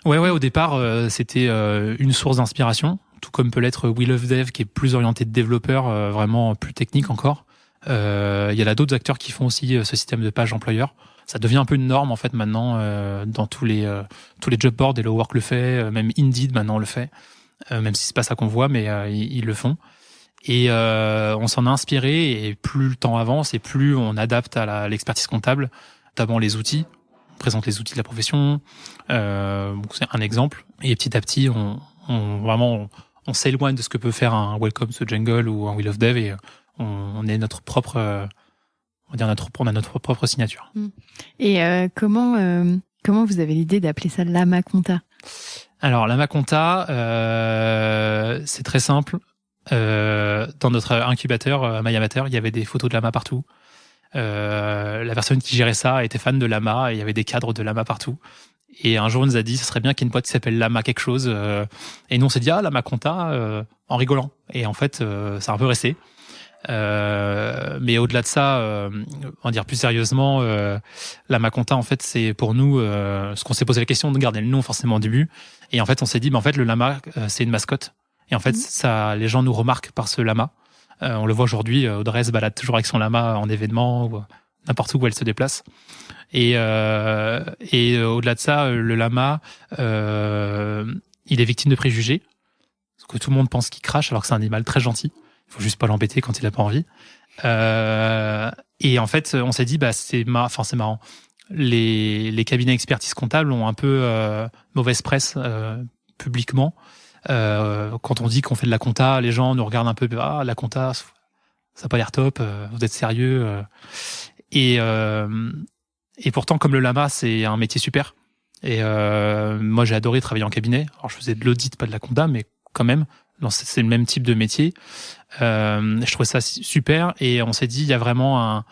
Au départ, c'était une source d'inspiration, tout comme peut l'être We Love Dev, qui est plus orienté de développeurs, vraiment plus technique encore. Il y a là d'autres acteurs qui font aussi ce système de page employeur. Ça devient un peu une norme en fait maintenant dans tous les job boards, et le Work le fait, même Indeed maintenant le fait, même si c'est pas ça qu'on voit, mais ils le font. Et on s'en a inspiré, et plus le temps avance et plus on adapte à l'expertise comptable, notamment les outils. On présente les outils de la profession, c'est un exemple. Et petit à petit, on s'éloigne de ce que peut faire un Welcome to the Jungle ou un We Love Dev, et on est notre propre, on a notre propre signature. Et comment vous avez l'idée d'appeler ça la Maconta? Alors, lama compta, c'est très simple. Dans notre incubateur My Amateur, il y avait des photos de lama partout. La personne qui gérait ça était fan de lama et il y avait des cadres de lama partout. Et un jour, on nous a dit, ce serait bien qu'il y ait une boîte qui s'appelle Lama quelque chose. Et nous, on s'est dit, Lama Compta, en rigolant. Et en fait, ça a un peu resté. Mais au-delà de ça, on va dire plus sérieusement, Lama Compta, en fait, c'est pour nous, ce qu'on s'est posé la question de garder le nom forcément au début. Et en fait, on s'est dit, en fait, le lama, c'est une mascotte. Et en fait, ça, les gens nous remarquent par ce lama. On le voit aujourd'hui, Audrey se balade toujours avec son lama en événement, ou n'importe où elle se déplace. Et au-delà de ça, le lama, il est victime de préjugés. Parce que tout le monde pense qu'il crache alors que c'est un animal très gentil. Il faut juste pas l'embêter quand il a pas envie. Et en fait, on s'est dit, c'est marrant. Les cabinets d'expertise comptable ont un peu mauvaise presse publiquement. Quand on dit qu'on fait de la compta, les gens nous regardent un peu, la compta, ça n'a pas l'air top, vous êtes sérieux. Et pourtant, comme le lama, c'est un métier super. Et moi, j'ai adoré travailler en cabinet. Alors, je faisais de l'audit, pas de la compta, mais quand même, c'est le même type de métier. Je trouvais ça super. Et on s'est dit, il y a vraiment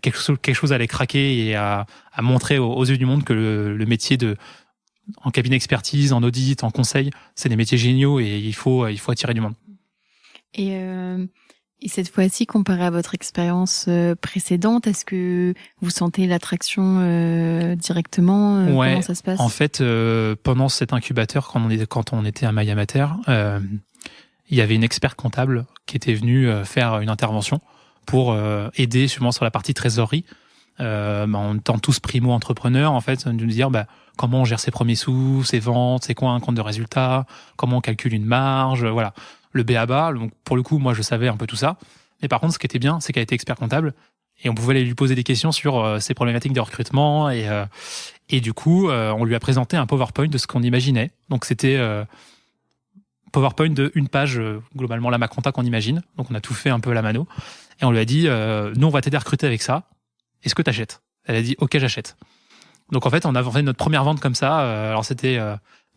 quelque chose à aller craquer et à montrer aux yeux du monde que le métier en cabinet expertise, en audit, en conseil, c'est des métiers géniaux et il faut attirer du monde. Et cette fois-ci, comparé à votre expérience précédente, est-ce que vous sentez l'attraction directement Ouais, comment ça se passe? En fait, pendant cet incubateur, quand on était à My Amateur, il y avait une experte comptable qui était venue faire une intervention pour aider justement sur la partie trésorerie. En étant tous primo-entrepreneurs, en fait, de nous dire comment on gère ses premiers sous, ses ventes, c'est quoi un compte de résultat, comment on calcule une marge, voilà. Le b.a.-ba. Donc, pour le coup, moi, je savais un peu tout ça. Mais par contre, ce qui était bien, c'est qu'elle était expert comptable et on pouvait aller lui poser des questions sur ses problématiques de recrutement et du coup, on lui a présenté un PowerPoint de ce qu'on imaginait. Donc, c'était PowerPoint de une page, globalement, Lama Compta qu'on imagine. Donc, on a tout fait un peu à la mano. Et on lui a dit, nous, on va t'aider à recruter avec ça. Est-ce que t'achètes? Elle a dit, OK, j'achète. Donc, en fait, on a fait notre première vente comme ça. Alors, c'était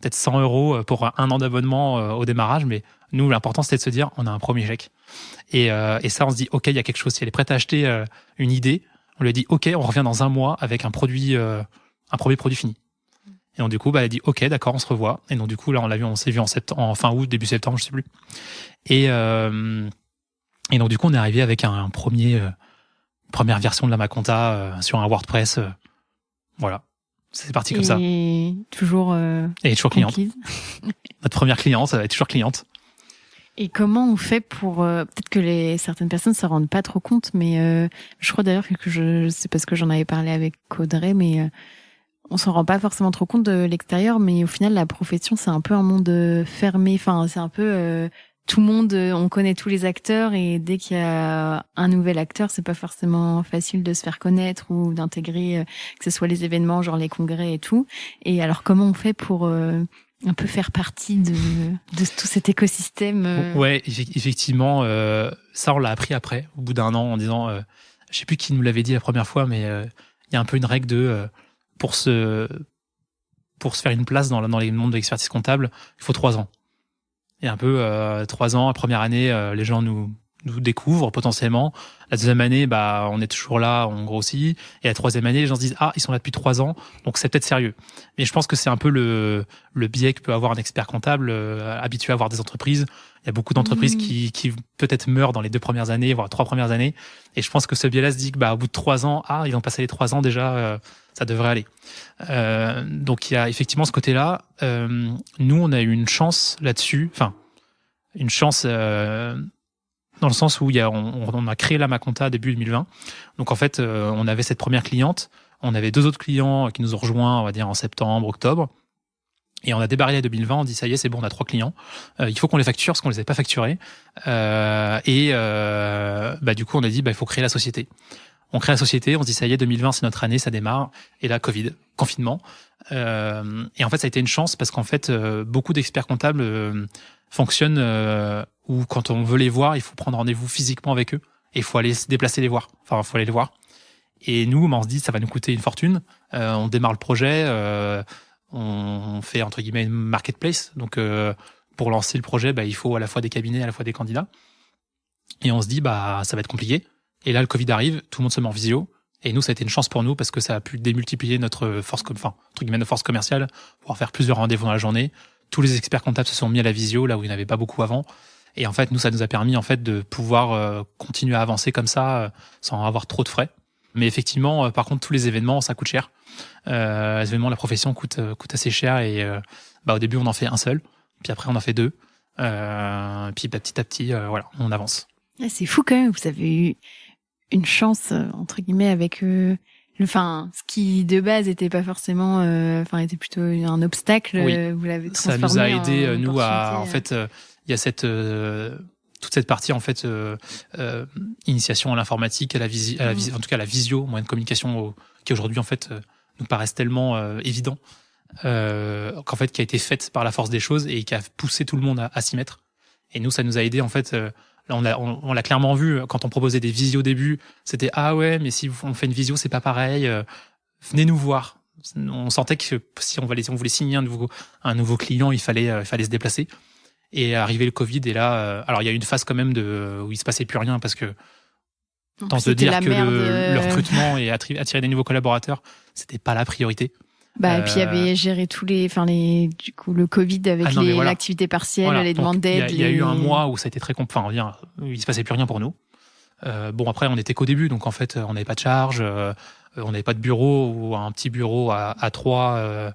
peut-être 100 € pour un an d'abonnement au démarrage. Mais nous, l'important, c'était de se dire, on a un premier chèque. Et ça, on se dit, OK, il y a quelque chose. Si elle est prête à acheter une idée, on lui a dit, OK, on revient dans un mois avec un premier produit fini. Et donc, du coup, elle a dit, OK, d'accord, on se revoit. Et donc, du coup, là, on s'est vu en fin août, début septembre, je sais plus. Et donc, du coup, on est arrivé avec un première version de Lama Compta sur un WordPress. Voilà. C'est parti comme ça. Et toujours cliente. Notre première cliente, elle est toujours cliente. Et comment on fait pour peut-être que certaines personnes se rendent pas trop compte, mais je crois d'ailleurs que c'est parce que j'en avais parlé avec Audrey, mais on s'en rend pas forcément trop compte de l'extérieur, mais au final la profession c'est un peu un monde fermé. Enfin, c'est un peu tout le monde, on connaît tous les acteurs et dès qu'il y a un nouvel acteur, c'est pas forcément facile de se faire connaître ou d'intégrer que ce soit les événements, genre les congrès et tout. Et alors comment on fait pour un peu faire partie de tout cet écosystème Ouais, effectivement, ça on l'a appris après, au bout d'un an, en disant, je sais plus qui nous l'avait dit la première fois, mais il y a un peu une règle de pour se faire une place dans les mondes de l'expertise comptable, il faut 3 ans. Et un peu 3 ans, la première année, les gens nous découvrent potentiellement. La deuxième année, on est toujours là, on grossit. Et la troisième année, les gens se disent, ils sont là depuis 3 ans, donc c'est peut-être sérieux. Mais je pense que c'est un peu le biais que peut avoir un expert comptable habitué à voir des entreprises. Il y a beaucoup d'entreprises qui peut-être meurent dans les 2 premières années, voire 3 premières années. Et je pense que ce biais-là se dit que au bout de 3 ans, ils ont passé les 3 ans déjà, ça devrait aller. Donc il y a effectivement ce côté-là. Nous, on a eu une chance là-dessus. Enfin, une chance dans le sens où on a créé Lama Compta début 2020. Donc en fait, on avait cette première cliente. On avait 2 autres clients qui nous ont rejoints, on va dire en septembre, octobre. Et on a débarré à 2020, on dit ça y est, c'est bon, on a 3 clients. Il faut qu'on les facture parce qu'on les avait pas facturés. Du coup, on a dit il faut créer la société. On crée la société, on se dit ça y est, 2020 c'est notre année, ça démarre. Et là, Covid, confinement. Et en fait, ça a été une chance parce qu'en fait, beaucoup d'experts comptables fonctionnent où quand on veut les voir, il faut prendre rendez-vous physiquement avec eux et il faut aller se déplacer les voir. Enfin, il faut aller les voir. Et nous, on se dit ça va nous coûter une fortune. On démarre le projet. on fait entre guillemets une marketplace. Donc pour lancer le projet, il faut à la fois des cabinets, à la fois des candidats. Et on se dit ça va être compliqué. Et là le Covid arrive, tout le monde se met en visio. Et nous, ça a été une chance pour nous parce que ça a pu démultiplier notre force, entre guillemets, notre force commerciale, pouvoir faire plusieurs rendez-vous dans la journée. Tous les experts comptables se sont mis à la visio, là où il n'y en avait pas beaucoup avant. Et en fait, nous, ça nous a permis en fait de pouvoir continuer à avancer comme ça, sans avoir trop de frais. Mais effectivement, par contre, tous les événements, ça coûte cher. Les événements, la profession coûte assez cher. Et au début, on en fait un seul, puis après, on en fait deux. Puis petit à petit, on avance. Ah, c'est fou quand même. Vous avez eu une chance entre guillemets avec ce qui de base était pas forcément était plutôt un obstacle. Oui. Vous l'avez transformé. Ça nous a aidé nous à il y a toute cette partie en fait initiation à l'informatique, en tout cas à la visio, moyen de communication qui aujourd'hui en fait nous paraissent tellement évident qu'en fait qui a été faite par la force des choses et qui a poussé tout le monde à s'y mettre. Et nous, ça nous a aidé en fait. Là, on l'a clairement vu quand on proposait des visios au début. C'était ouais, mais si on fait une visio, c'est pas pareil. Venez nous voir. On sentait que si on voulait signer un nouveau client, il fallait se déplacer. Et arrivé le Covid, et là, alors il y a eu une phase quand même où il se passait plus rien parce que tant de dire que le recrutement et attirer des nouveaux collaborateurs, c'était pas la priorité. Et puis il y avait géré du coup le Covid avec l'activité partielle, les demandes d'aide. Il y a eu un mois où ça a été très il se passait plus rien pour nous. Après on était qu'au début, donc en fait on n'avait pas de charge, on n'avait pas de bureau ou un petit bureau à 3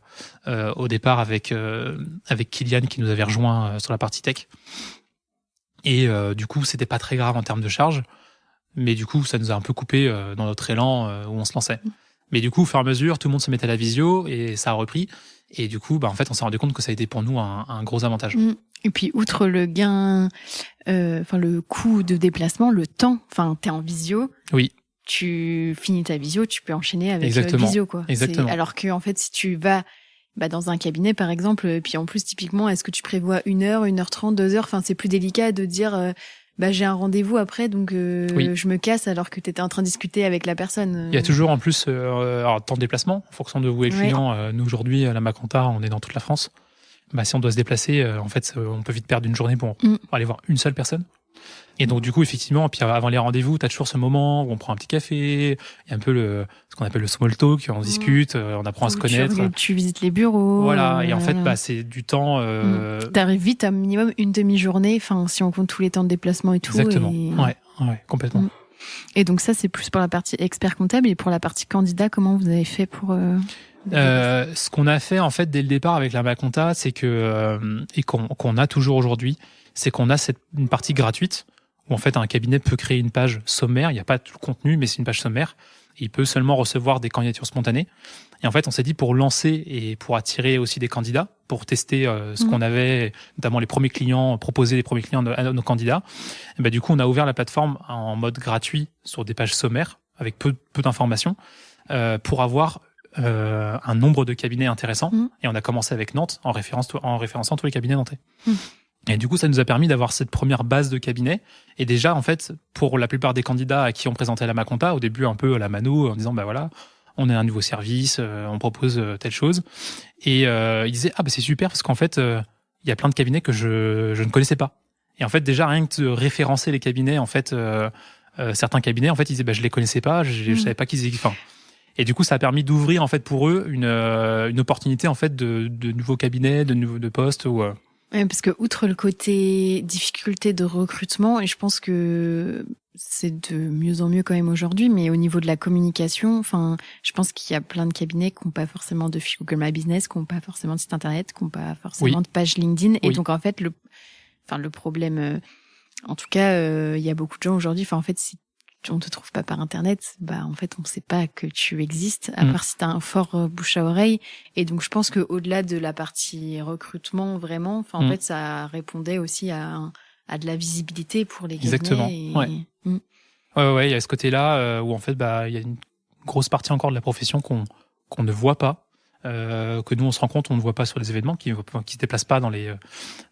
au départ avec Kylian qui nous avait rejoint sur la partie tech. Et du coup c'était pas très grave en termes de charge, mais du coup ça nous a un peu coupé dans notre élan où on se lançait. Mais du coup, au fur et à mesure, tout le monde se mettait à la visio et ça a repris. Et du coup, en fait, on s'est rendu compte que ça a été pour nous un gros avantage. Et puis, outre le gain, le coût de déplacement, le temps, t'es en visio. Oui. Tu finis ta visio, tu peux enchaîner avec visio, quoi. Exactement. Alors que, en fait, si tu vas dans un cabinet, par exemple, puis en plus, typiquement, est-ce que tu prévois 1h, 1h30, 2h? C'est plus délicat de dire... j'ai un rendez-vous après, donc je me casse alors que tu étais en train de discuter avec la personne. Il y a toujours en plus temps de déplacement en fonction de vous et le client. Nous aujourd'hui à la Macanta, on est dans toute la France. Si on doit se déplacer, en fait, on peut vite perdre une journée pour aller voir une seule personne. Et donc du coup, effectivement, puis avant les rendez-vous, t'as toujours ce moment où on prend un petit café, il y a un peu ce qu'on appelle le small talk, on discute, on apprend à se connaître. Tu visites les bureaux. Voilà, et en fait, c'est du temps... T'arrives vite à minimum une demi-journée, si on compte tous les temps de déplacement et tout. Exactement, ouais, complètement. Et donc ça, c'est plus pour la partie expert comptable, et pour la partie candidat, comment vous avez fait pour... Ce qu'on a fait en fait dès le départ avec la Macanta, c'est que et qu'on a toujours aujourd'hui, c'est qu'on a une partie gratuite où en fait un cabinet peut créer une page sommaire. Il n'y a pas tout le contenu, mais c'est une page sommaire. Il peut seulement recevoir des candidatures spontanées. Et en fait, on s'est dit pour lancer et pour attirer aussi des candidats, pour tester ce qu'on avait, notamment les premiers clients, proposer les premiers clients à nos candidats. Et du coup, on a ouvert la plateforme en mode gratuit sur des pages sommaires avec peu d'informations pour avoir un nombre de cabinets intéressants. Et on a commencé avec Nantes en référençant tous les cabinets nantais. Et du coup, ça nous a permis d'avoir cette première base de cabinets. Et déjà, en fait, pour la plupart des candidats à qui on présentait la Macanta, au début un peu à la mano, en disant, on a un nouveau service, on propose telle chose. Et ils disaient, c'est super parce qu'en fait, il y a plein de cabinets que je ne connaissais pas. Et en fait, déjà, rien que de référencer les cabinets, en fait, certains cabinets, en fait, ils disaient, je les connaissais pas, je savais pas qu'ils existaient. Et du coup, ça a permis d'ouvrir, en fait, pour eux, une opportunité, en fait, de nouveaux cabinets, de postes ou... Parce que outre le côté difficulté de recrutement, et je pense que c'est de mieux en mieux quand même aujourd'hui, mais au niveau de la communication, je pense qu'il y a plein de cabinets qui n'ont pas forcément de fiche Google My Business, qui n'ont pas forcément de site internet, qui n'ont pas forcément de page LinkedIn. Et donc en fait, le problème, en tout cas, il y a beaucoup de gens aujourd'hui. En fait, si on te trouve pas par internet, en fait, on sait pas que tu existes, à part si t'as un fort bouche à oreille. Et donc, je pense que au-delà de la partie recrutement, vraiment, en fait, ça répondait aussi à de la visibilité pour les cabinets. Exactement. Ouais, il y a ce côté-là où en fait, il y a une grosse partie encore de la profession qu'on ne voit pas, que nous on se rend compte, on ne voit pas sur les événements, qui se déplacent pas dans les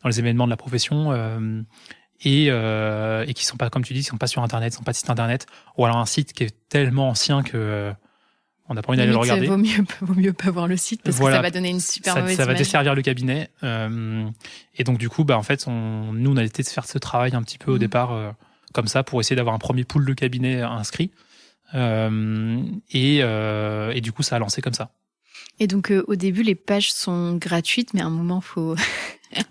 événements de la profession. Et qui sont pas, comme tu dis, qui sont pas sur internet, sont pas de site internet, ou alors un site qui est tellement ancien que On n'a pas envie d'aller le regarder. Vaut mieux pas voir le site parce que ça va donner une super mauvaise image. Ça va desservir le cabinet. Et donc, du coup, en fait, nous, on a été de faire ce travail un petit peu au départ, comme ça, pour essayer d'avoir un premier pool de cabinets inscrits. Et du coup, ça a lancé comme ça. Et donc, au début, les pages sont gratuites, mais à un moment, faut.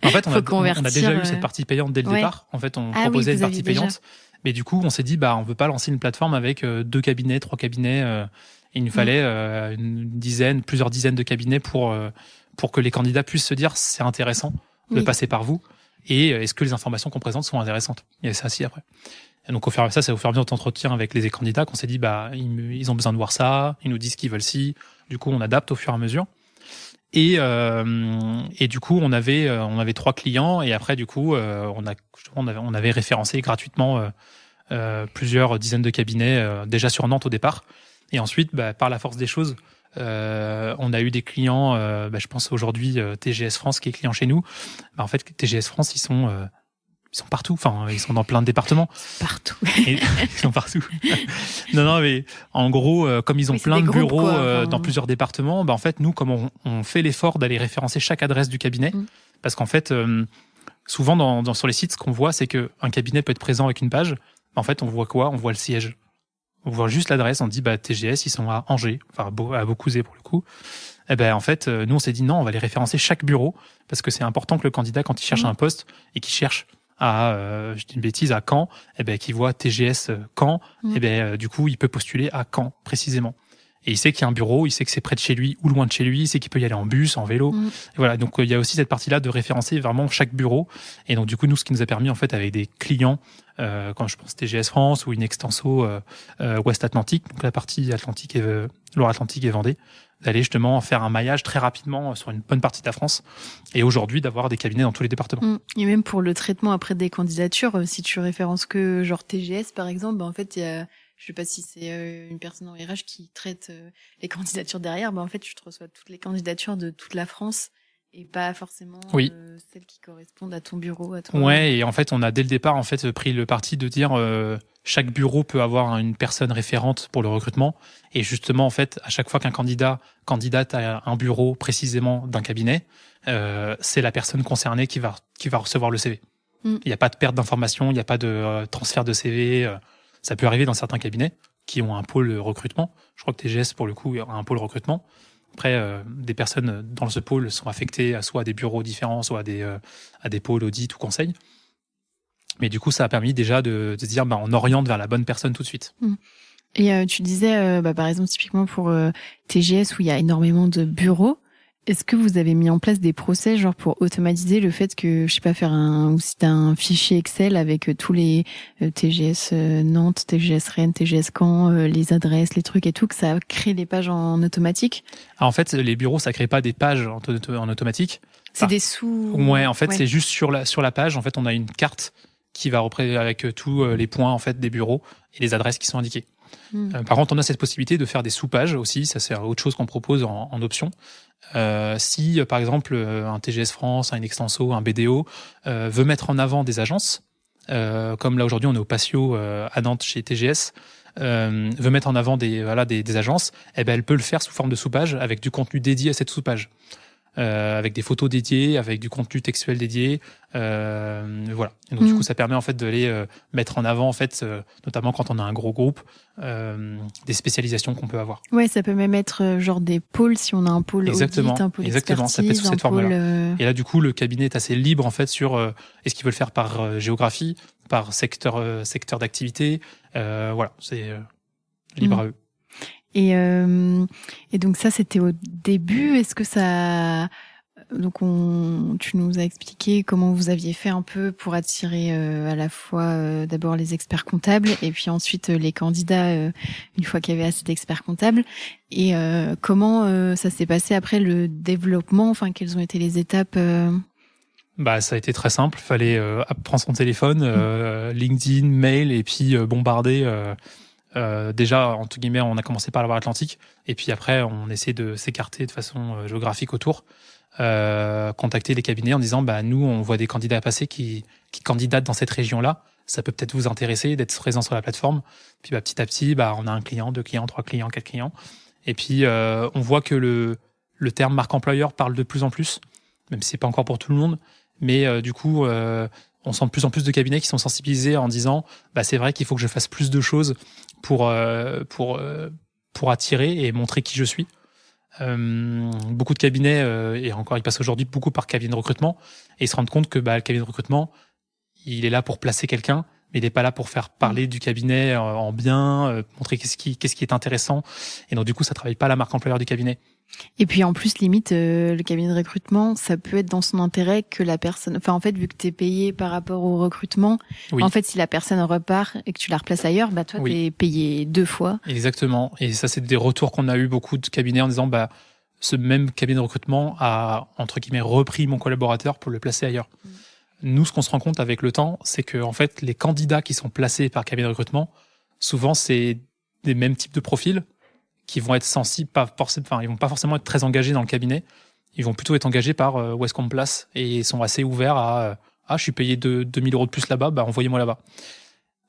En fait, faut convertir, on a déjà eu cette partie payante dès le départ. En fait, on proposait une partie payante. Mais du coup, on s'est dit, on veut pas lancer une plateforme avec 2 cabinets, 3 cabinets. Il nous fallait plusieurs dizaines de cabinets pour que les candidats puissent se dire c'est intéressant de passer par vous et est-ce que les informations qu'on présente sont intéressantes. Il y a ça aussi après. Et donc, c'est au fur et à mesure d'entretien avec les candidats qu'on s'est dit, ils ont besoin de voir ça, ils nous disent qu'ils veulent ci. Du coup, on adapte au fur et à mesure. Et du coup, on avait 3 clients et après, du coup, on avait référencé gratuitement plusieurs dizaines de cabinets déjà sur Nantes au départ. Et ensuite, par la force des choses, on a eu des clients, je pense aujourd'hui TGS France qui est client chez nous. En fait, TGS France, ils sont partout. Enfin, ils sont dans plein de départements. Partout. Ils sont partout. Non, mais en gros, comme ils ont plein de bureaux dans plusieurs départements, en fait, nous, comme on fait l'effort d'aller référencer chaque adresse du cabinet, parce qu'en fait, souvent sur les sites, ce qu'on voit, c'est qu'un cabinet peut être présent avec une page. En fait, on voit quoi ? On voit le siège. On voit juste l'adresse, on dit TGS, ils sont à Angers, enfin à Beaucouzé pour le coup. En fait, nous on s'est dit non, on va les référencer chaque bureau parce que c'est important que le candidat, quand il cherche un poste et qu'il cherche à, je dis une bêtise, à Caen, qu'il voit TGS Caen, du coup il peut postuler à Caen précisément. Et il sait qu'il y a un bureau, il sait que c'est près de chez lui ou loin de chez lui, il sait qu'il peut y aller en bus, en vélo. Et voilà, donc il y a aussi cette partie-là de référencer vraiment chaque bureau. Et donc du coup, nous, ce qui nous a permis en fait avec des clients, quand je pense TGS France ou une extenso Ouest Atlantique, donc la partie Atlantique et Loire-Atlantique et Vendée, d'aller justement faire un maillage très rapidement sur une bonne partie de la France. Et aujourd'hui, d'avoir des cabinets dans tous les départements. Et même pour le traitement après des candidatures, si tu références que genre TGS par exemple, en fait il y a, je sais pas si c'est une personne en RH qui traite les candidatures derrière, en fait tu te reçois toutes les candidatures de toute la France et pas forcément celles qui correspondent à ton bureau, à toi. Ouais, et en fait on a dès le départ en fait pris le parti de dire chaque bureau peut avoir une personne référente pour le recrutement et justement en fait à chaque fois qu'un candidate à un bureau précisément d'un cabinet, c'est la personne concernée qui va recevoir le CV. Il n'y a pas de perte d'information, il n'y a pas de transfert de CV. Ça peut arriver dans certains cabinets qui ont un pôle recrutement. Je crois que TGS, pour le coup, a un pôle recrutement. Après, des personnes dans ce pôle sont affectées soit à des bureaux différents, soit à des pôles audit ou conseil. Mais du coup, ça a permis déjà de se dire, on oriente vers la bonne personne tout de suite. Et tu disais, par exemple, typiquement pour TGS, où il y a énormément de bureaux, est-ce que vous avez mis en place des process genre pour automatiser le fait que, je sais pas, ou si t'as un fichier Excel avec tous les TGS Nantes, TGS Rennes, TGS Caen, les adresses, les trucs et tout, que ça crée des pages en automatique? En fait, les bureaux, ça crée pas des pages en automatique. C'est des sous... Ouais, en fait, c'est juste sur la page. En fait, on a une carte qui va représenter avec tous les points en fait des bureaux et les adresses qui sont indiquées. Par contre, on a cette possibilité de faire des sous-pages aussi. Ça, c'est autre chose qu'on propose en option. Si, par exemple, un TGS France, un Extenso, un BDO veut mettre en avant des agences, comme là aujourd'hui on est au Patio à Nantes chez TGS, veut mettre en avant des agences, elle peut le faire sous forme de sous-page avec du contenu dédié à cette sous-page. Avec des photos dédiées, avec du contenu textuel dédié, voilà. Et donc du coup, ça permet en fait de les mettre en avant en fait, notamment quand on a un gros groupe, des spécialisations qu'on peut avoir. Ouais, ça peut même être genre des pôles si on a un pôle audit, un pôle expertise, ça peut être sous cette forme-là. Et là, du coup, le cabinet est assez libre en fait sur est-ce qu'il veut le faire par géographie, par secteur d'activité, voilà, c'est libre à eux. Et donc ça, c'était au début. Est-ce que ça... Donc tu nous as expliqué comment vous aviez fait un peu pour attirer à la fois d'abord les experts comptables et puis ensuite les candidats une fois qu'il y avait assez d'experts comptables. Et comment ça s'est passé après le développement, enfin quelles ont été les étapes ça a été très simple. Fallait prendre son téléphone, LinkedIn, mail et puis bombarder... déjà, entre guillemets, on a commencé par la Loire-Atlantique et puis après, on essaie de s'écarter de façon géographique autour, contacter les cabinets en disant nous, on voit des candidats passer qui candidatent dans cette région-là. Ça peut peut-être vous intéresser d'être présent sur la plateforme. Puis petit à petit, on a un client, 2 clients, 3 clients, 4 clients. Et puis, on voit que le terme marque employeur parle de plus en plus, même si c'est pas encore pour tout le monde. Mais du coup, on sent de plus en plus de cabinets qui sont sensibilisés en disant, c'est vrai qu'il faut que je fasse plus de choses pour attirer et montrer qui je suis. Beaucoup de cabinets, et encore ils passent aujourd'hui beaucoup par cabinet de recrutement, et ils se rendent compte que le cabinet de recrutement, il est là pour placer quelqu'un, mais il n'est pas là pour faire parler du cabinet en bien, montrer qu'est-ce qui est intéressant. Et donc du coup, ça travaille pas la marque employeur du cabinet. Et puis en plus, limite, le cabinet de recrutement, ça peut être dans son intérêt que la personne... Enfin, en fait, vu que tu es payé par rapport au recrutement, Oui. en fait, si la personne repart et que tu la replaces ailleurs, toi, Oui. t'es payé 2 fois. Exactement. Et ça, c'est des retours qu'on a eu beaucoup de cabinets en disant, ce même cabinet de recrutement a, entre guillemets, repris mon collaborateur pour le placer ailleurs. Nous, ce qu'on se rend compte avec le temps, c'est que en fait, les candidats qui sont placés par cabinet de recrutement, souvent, c'est des mêmes types de profils qui vont être sensibles, ils vont pas forcément être très engagés dans le cabinet. Ils vont plutôt être engagés par où est-ce qu'on me place, et ils sont assez ouverts à je suis payé 2000 € de plus là-bas, envoyez-moi là-bas.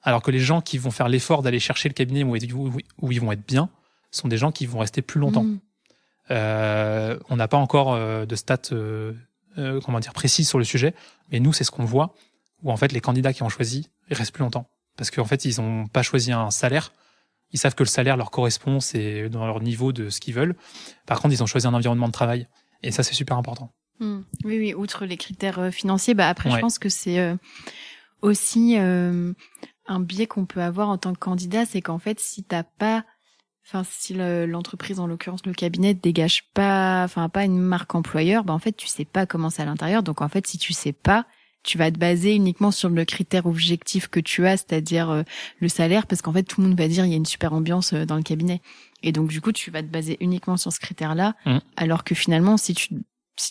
Alors que les gens qui vont faire l'effort d'aller chercher le cabinet où ils vont être bien sont des gens qui vont rester plus longtemps. On n'a pas encore de stats précises sur le sujet, mais nous, c'est ce qu'on voit, où en fait, les candidats qui ont choisi, ils restent plus longtemps. Parce qu'en fait, ils n'ont pas choisi un salaire. Ils savent que le salaire leur correspond, c'est dans leur niveau de ce qu'ils veulent. Par contre, ils ont choisi un environnement de travail. Et ça, c'est super important. Oui, outre les critères financiers, après, Ouais. je pense que c'est aussi un biais qu'on peut avoir en tant que candidat, c'est qu'en fait, si l'entreprise, en l'occurrence le cabinet, dégage pas une marque employeur, en fait, tu sais pas comment c'est à l'intérieur. Donc, en fait, si tu sais pas, tu vas te baser uniquement sur le critère objectif que tu as, c'est-à-dire le salaire, parce qu'en fait, tout le monde va dire il y a une super ambiance dans le cabinet. Et donc, du coup, tu vas te baser uniquement sur ce critère-là, alors que finalement, si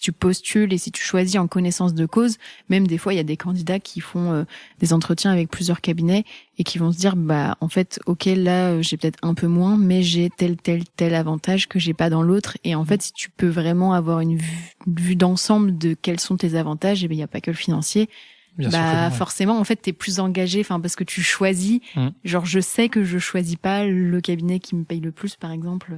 tu postules et si tu choisis en connaissance de cause, même des fois, il y a des candidats qui font des entretiens avec plusieurs cabinets et qui vont se dire, en fait, ok, là, j'ai peut-être un peu moins, mais j'ai tel avantage que j'ai pas dans l'autre. Et en fait, si tu peux vraiment avoir une vue d'ensemble de quels sont tes avantages, il y a pas que le financier. Bien sûr que non, forcément, en fait, t'es plus engagé, parce que tu choisis. Genre, je sais que je choisis pas le cabinet qui me paye le plus, par exemple.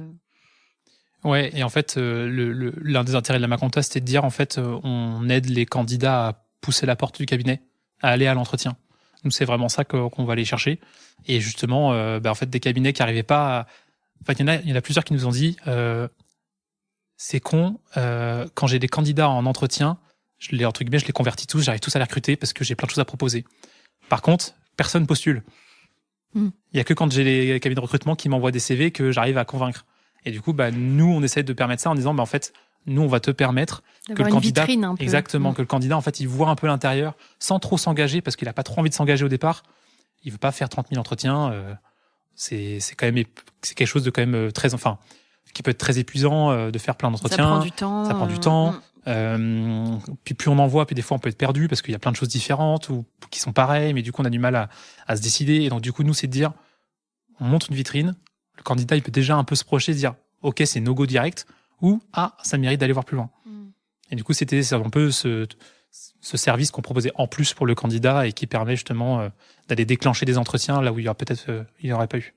Ouais, et en fait, l'un des intérêts de la Maconta, c'était de dire, en fait, on aide les candidats à pousser la porte du cabinet, à aller à l'entretien. Nous, c'est vraiment ça qu'on va aller chercher. Et justement, en fait, des cabinets qui n'arrivaient pas à... Enfin, il y en a plusieurs qui nous ont dit, c'est con, quand j'ai des candidats en entretien, je les convertis tous, j'arrive tous à les recruter parce que j'ai plein de choses à proposer. Par contre, personne postule. Il y a que quand j'ai les cabinets de recrutement qui m'envoient des CV que j'arrive à convaincre. Et du coup, nous, on essaie de permettre ça en disant, en fait, nous, on va te permettre que le candidat, vitrine un peu. Exactement, que le candidat, en fait, il voit un peu l'intérieur sans trop s'engager parce qu'il a pas trop envie de s'engager au départ. Il veut pas faire 30 000 entretiens. C'est quelque chose de quand même qui peut être très épuisant de faire plein d'entretiens. Ça prend du temps. Puis plus on en voit, puis des fois on peut être perdu parce qu'il y a plein de choses différentes ou qui sont pareilles, mais du coup on a du mal à se décider. Et donc du coup, nous, c'est de dire, on montre une vitrine. Le candidat, il peut déjà un peu se projeter, se dire, ok, c'est no-go direct, ou ça mérite d'aller voir plus loin. Et du coup, c'était un peu ce service qu'on proposait en plus pour le candidat et qui permet justement d'aller déclencher des entretiens là où il y aura peut-être il n'y aurait pas eu.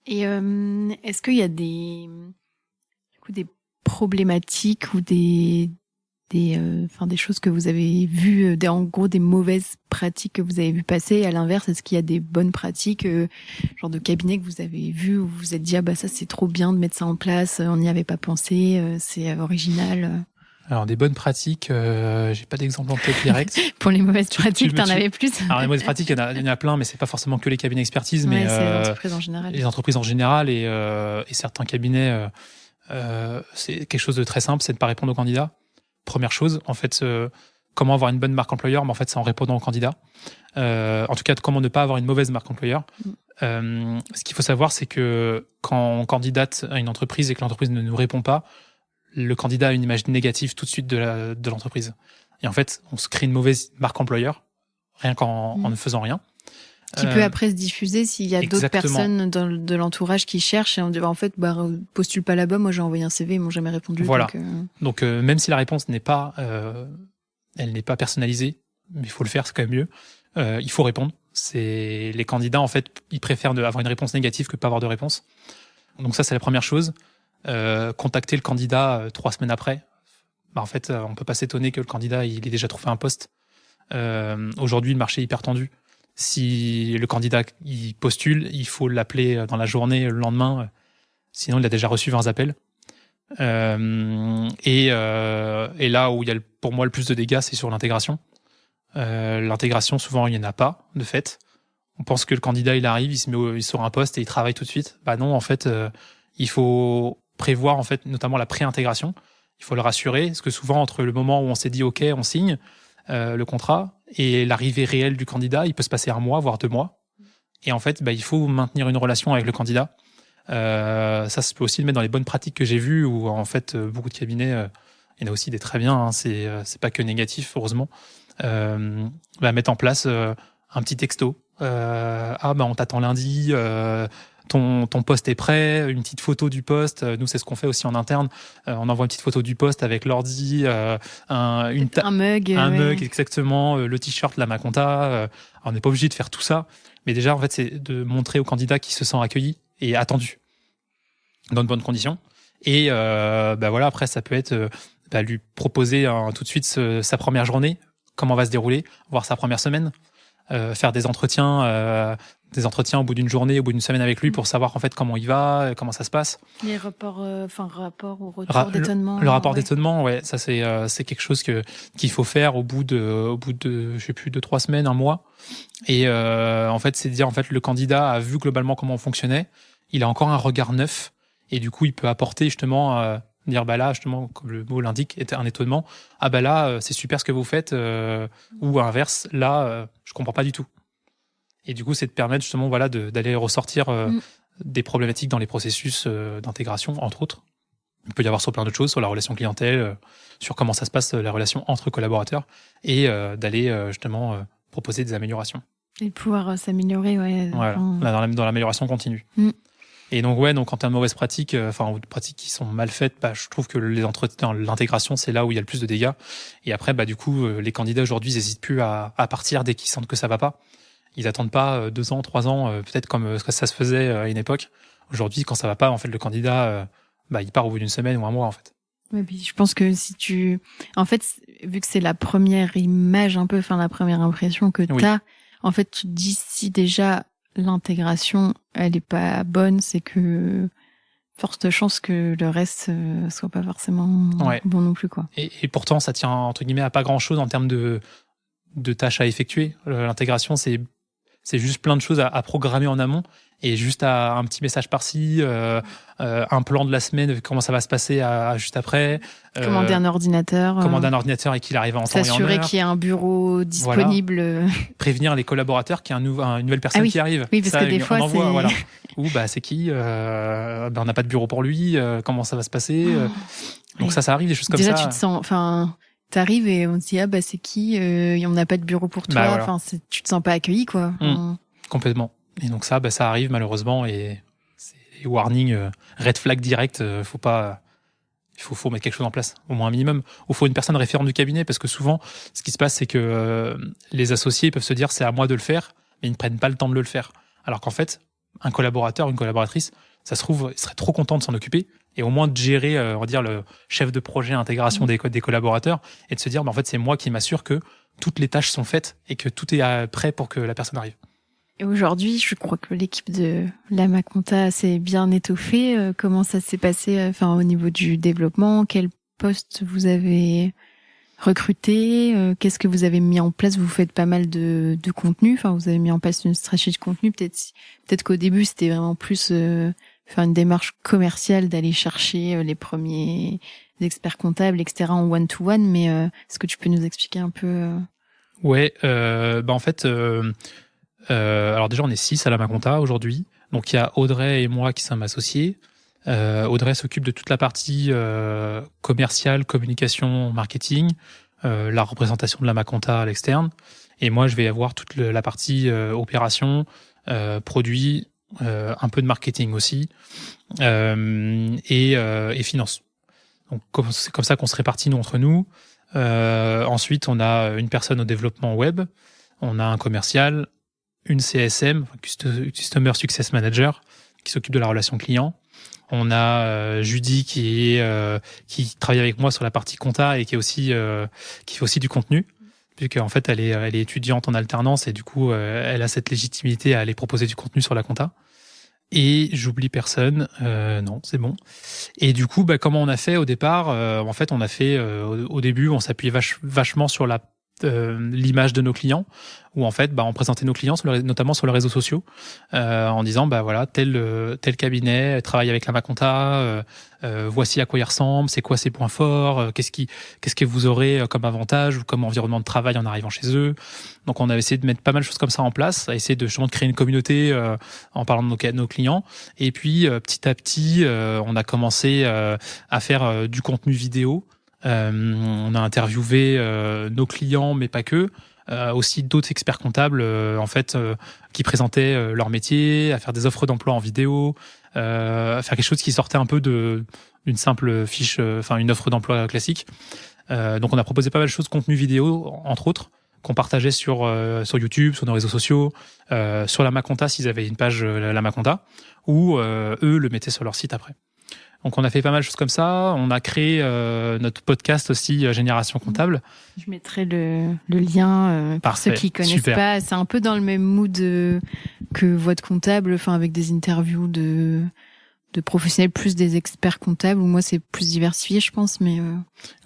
Et est-ce qu'il y a des problématiques ou des choses que vous avez vues, en gros des mauvaises pratiques que vous avez vues passer? À l'inverse, est-ce qu'il y a des bonnes pratiques, genre de cabinets que vous avez vues où vous vous êtes dit ça c'est trop bien de mettre ça en place, on n'y avait pas pensé, c'est original? Alors des bonnes pratiques, j'ai pas d'exemple en tête direct. Pour les mauvaises pratiques, t'en avais plus? Alors les mauvaises pratiques, il y en a plein, mais c'est pas forcément que les cabinets d'expertise, mais c'est les entreprises en général. Les entreprises en général et certains cabinets, c'est quelque chose de très simple, c'est de pas répondre aux candidats. Première chose, en fait, comment avoir une bonne marque employeur, mais en fait, c'est en répondant aux candidats. En tout cas, comment ne pas avoir une mauvaise marque employeur. Ce qu'il faut savoir, c'est que quand on candidate à une entreprise et que l'entreprise ne nous répond pas, le candidat a une image négative tout de suite de l'entreprise. Et en fait, on se crée une mauvaise marque employeur, rien qu'en ne faisant rien. Qui peut après se diffuser s'il y a d'autres Exactement. personnes de l'entourage qui cherchent et on dit en fait postule pas là-bas, moi j'ai envoyé un CV, ils m'ont jamais répondu. Voilà. Donc même si la réponse n'est pas personnalisée, mais il faut le faire, c'est quand même mieux. Il faut répondre. Les candidats en fait, ils préfèrent avoir une réponse négative que pas avoir de réponse. Donc ça c'est la première chose. contacter le candidat 3 semaines après. Bah, en fait, on peut pas s'étonner que le candidat il ait déjà trouvé un poste. Aujourd'hui, le marché est hyper tendu. Si le candidat il postule, il faut l'appeler dans la journée, le lendemain. Sinon, il a déjà reçu 20 appels. Et là où il y a pour moi le plus de dégâts, c'est sur l'intégration. L'intégration, souvent, il n'y en a pas, de fait. On pense que le candidat, il arrive, il se met sur un poste et il travaille tout de suite. Bah non, en fait, il faut prévoir, en fait, notamment la pré-intégration. Il faut le rassurer, parce que souvent, entre le moment où on s'est dit OK, on signe le contrat, et l'arrivée réelle du candidat, il peut se passer 1 mois, voire 2 mois. Et en fait, bah, il faut maintenir une relation avec le candidat. Ça peut aussi le mettre dans les bonnes pratiques que j'ai vues, où en fait, beaucoup de cabinets, il y en a aussi des très bien, hein, c'est pas que négatif, heureusement, mettre en place un petit texto. On t'attend lundi, ton poste est prêt, une petite photo du poste. Nous, c'est ce qu'on fait aussi en interne. On envoie une petite photo du poste avec l'ordi, un mug, exactement, le t-shirt, la Maconta. On n'est pas obligé de faire tout ça, mais déjà, en fait, c'est de montrer au candidat qu'il se sent accueilli et attendu dans de bonnes conditions. Et voilà, après, ça peut être lui proposer tout de suite sa première journée, comment va se dérouler, voir sa première semaine. Faire des entretiens au bout d'une journée, au bout d'une semaine avec lui pour savoir en fait comment il va, comment ça se passe. Les rapports, rapport au retour d'étonnement. Le rapport d'étonnement, ouais, ça c'est quelque chose qu'il faut faire au bout de je sais plus, 2-3 semaines, 1 mois. Et en fait, c'est de dire en fait le candidat a vu globalement comment on fonctionnait, il a encore un regard neuf et du coup il peut apporter justement dire bah là justement comme le mot l'indique était un étonnement, ah bah là c'est super ce que vous faites, ou à l'inverse là je comprends pas du tout. Et du coup c'est de permettre justement voilà d'aller ressortir des problématiques dans les processus d'intégration entre autres. Il peut y avoir sur plein d'autres choses, sur la relation clientèle, sur comment ça se passe la relation entre collaborateurs et d'aller justement proposer des améliorations. Et pouvoir s'améliorer, ouais. Voilà, dans l'amélioration continue. Et donc en termes de mauvaises pratiques, ou de pratiques qui sont mal faites, je trouve que les entretiens, l'intégration, c'est là où il y a le plus de dégâts. Et après, du coup, les candidats aujourd'hui, ils n'hésitent plus à partir dès qu'ils sentent que ça va pas. Ils attendent pas 2 ans, 3 ans, peut-être comme ça se faisait à une époque. Aujourd'hui, quand ça va pas, en fait, le candidat, il part au bout d'une semaine ou 1 mois, en fait. Ouais, puis je pense que en fait, vu que c'est la première image un peu, la première impression que t'as, en fait, tu te dis si déjà l'intégration, elle est pas bonne, c'est que forte chance que le reste soit pas forcément bon non plus, quoi. Et pourtant, ça tient entre guillemets à pas grand chose en termes de tâches à effectuer. L'intégration, c'est juste plein de choses à programmer en amont et juste un petit message par-ci, un plan de la semaine, comment ça va se passer juste après. Commander un ordinateur. Commander un ordinateur et qu'il arrive en temps et en heure. S'assurer qu'il y ait un bureau disponible. Voilà. Prévenir les collaborateurs qu'il y a une nouvelle personne qui arrive. Oui, parce que des fois, c'est... Voilà. Ou c'est qui on n'a pas de bureau pour lui, comment ça va se passer. Donc ça arrive, des choses comme ça. Déjà, tu te sens... T'arrives et on te dit c'est qui, on n'a pas de bureau pour toi. Voilà. Tu te sens pas accueilli, quoi. Complètement. Et donc ça arrive malheureusement et c'est warning, red flag direct. Il faut mettre quelque chose en place, au moins un minimum. Ou faut une personne référente du cabinet parce que souvent, ce qui se passe, c'est que les associés peuvent se dire c'est à moi de le faire, mais ils ne prennent pas le temps de le faire. Alors qu'en fait, un collaborateur, une collaboratrice, ça se trouve, il serait trop content de s'en occuper et au moins de gérer, on va dire, le chef de projet intégration des collaborateurs et de se dire, en fait, c'est moi qui m'assure que toutes les tâches sont faites et que tout est prêt pour que la personne arrive. Et aujourd'hui, je crois que l'équipe de la Maconta s'est bien étoffée. Comment ça s'est passé, au niveau du développement? Quel poste vous avez recruté? Qu'est-ce que vous avez mis en place? Vous faites pas mal de contenu. Vous avez mis en place une stratégie de contenu. Peut-être qu'au début, c'était vraiment plus faire une démarche commerciale, d'aller chercher les premiers experts comptables, etc. en one-to-one. Mais est-ce que tu peux nous expliquer un peu Ouais, en fait, alors déjà on est 6 à la Maconta aujourd'hui. Donc il y a Audrey et moi qui sommes associés. Audrey s'occupe de toute la partie commerciale, communication, marketing, la représentation de la Maconta à l'externe. Et moi, je vais avoir toute la partie opération, produit, un peu de marketing aussi, et finance. Donc c'est comme ça qu'on se répartit nous entre nous. Ensuite, on a une personne au développement web, on a un commercial, une CSM, Customer Success Manager, qui s'occupe de la relation client. On a Judy qui travaille avec moi sur la partie compta et qui fait aussi du contenu, puisque en fait elle est étudiante en alternance et du coup elle a cette légitimité à aller proposer du contenu sur la compta. Et j'oublie personne, non, c'est bon. Et du coup, comment on a fait au départ? En fait, on a fait au début, on s'appuyait vachement sur l'image de nos clients, où en fait, on présentait nos clients, notamment sur les réseaux sociaux, en disant, voilà, tel cabinet travaille avec la Maconta, voici à quoi il ressemble, c'est quoi ses points forts, qu'est-ce que vous aurez comme avantage ou comme environnement de travail en arrivant chez eux. Donc, on a essayé de mettre pas mal de choses comme ça en place, à essayer de justement de créer une communauté en parlant de nos clients. Et puis, petit à petit, on a commencé à faire du contenu vidéo. On a interviewé nos clients, mais pas que. Aussi d'autres experts comptables qui présentaient leur métier, à faire des offres d'emploi en vidéo, à faire quelque chose qui sortait un peu d'une simple fiche, une offre d'emploi classique. Donc on a proposé pas mal de choses, contenu vidéo entre autres, qu'on partageait sur YouTube, sur nos réseaux sociaux, sur la Maconta s'ils avaient une page la Maconta, ou eux le mettaient sur leur site après. Donc on a fait pas mal de choses comme ça. On a créé notre podcast aussi, Génération Comptable. Je mettrai le lien pour ceux qui connaissent pas. C'est un peu dans le même mood que Voix de comptable, avec des interviews de professionnels plus des experts comptables. Ou moi c'est plus diversifié, je pense. Mais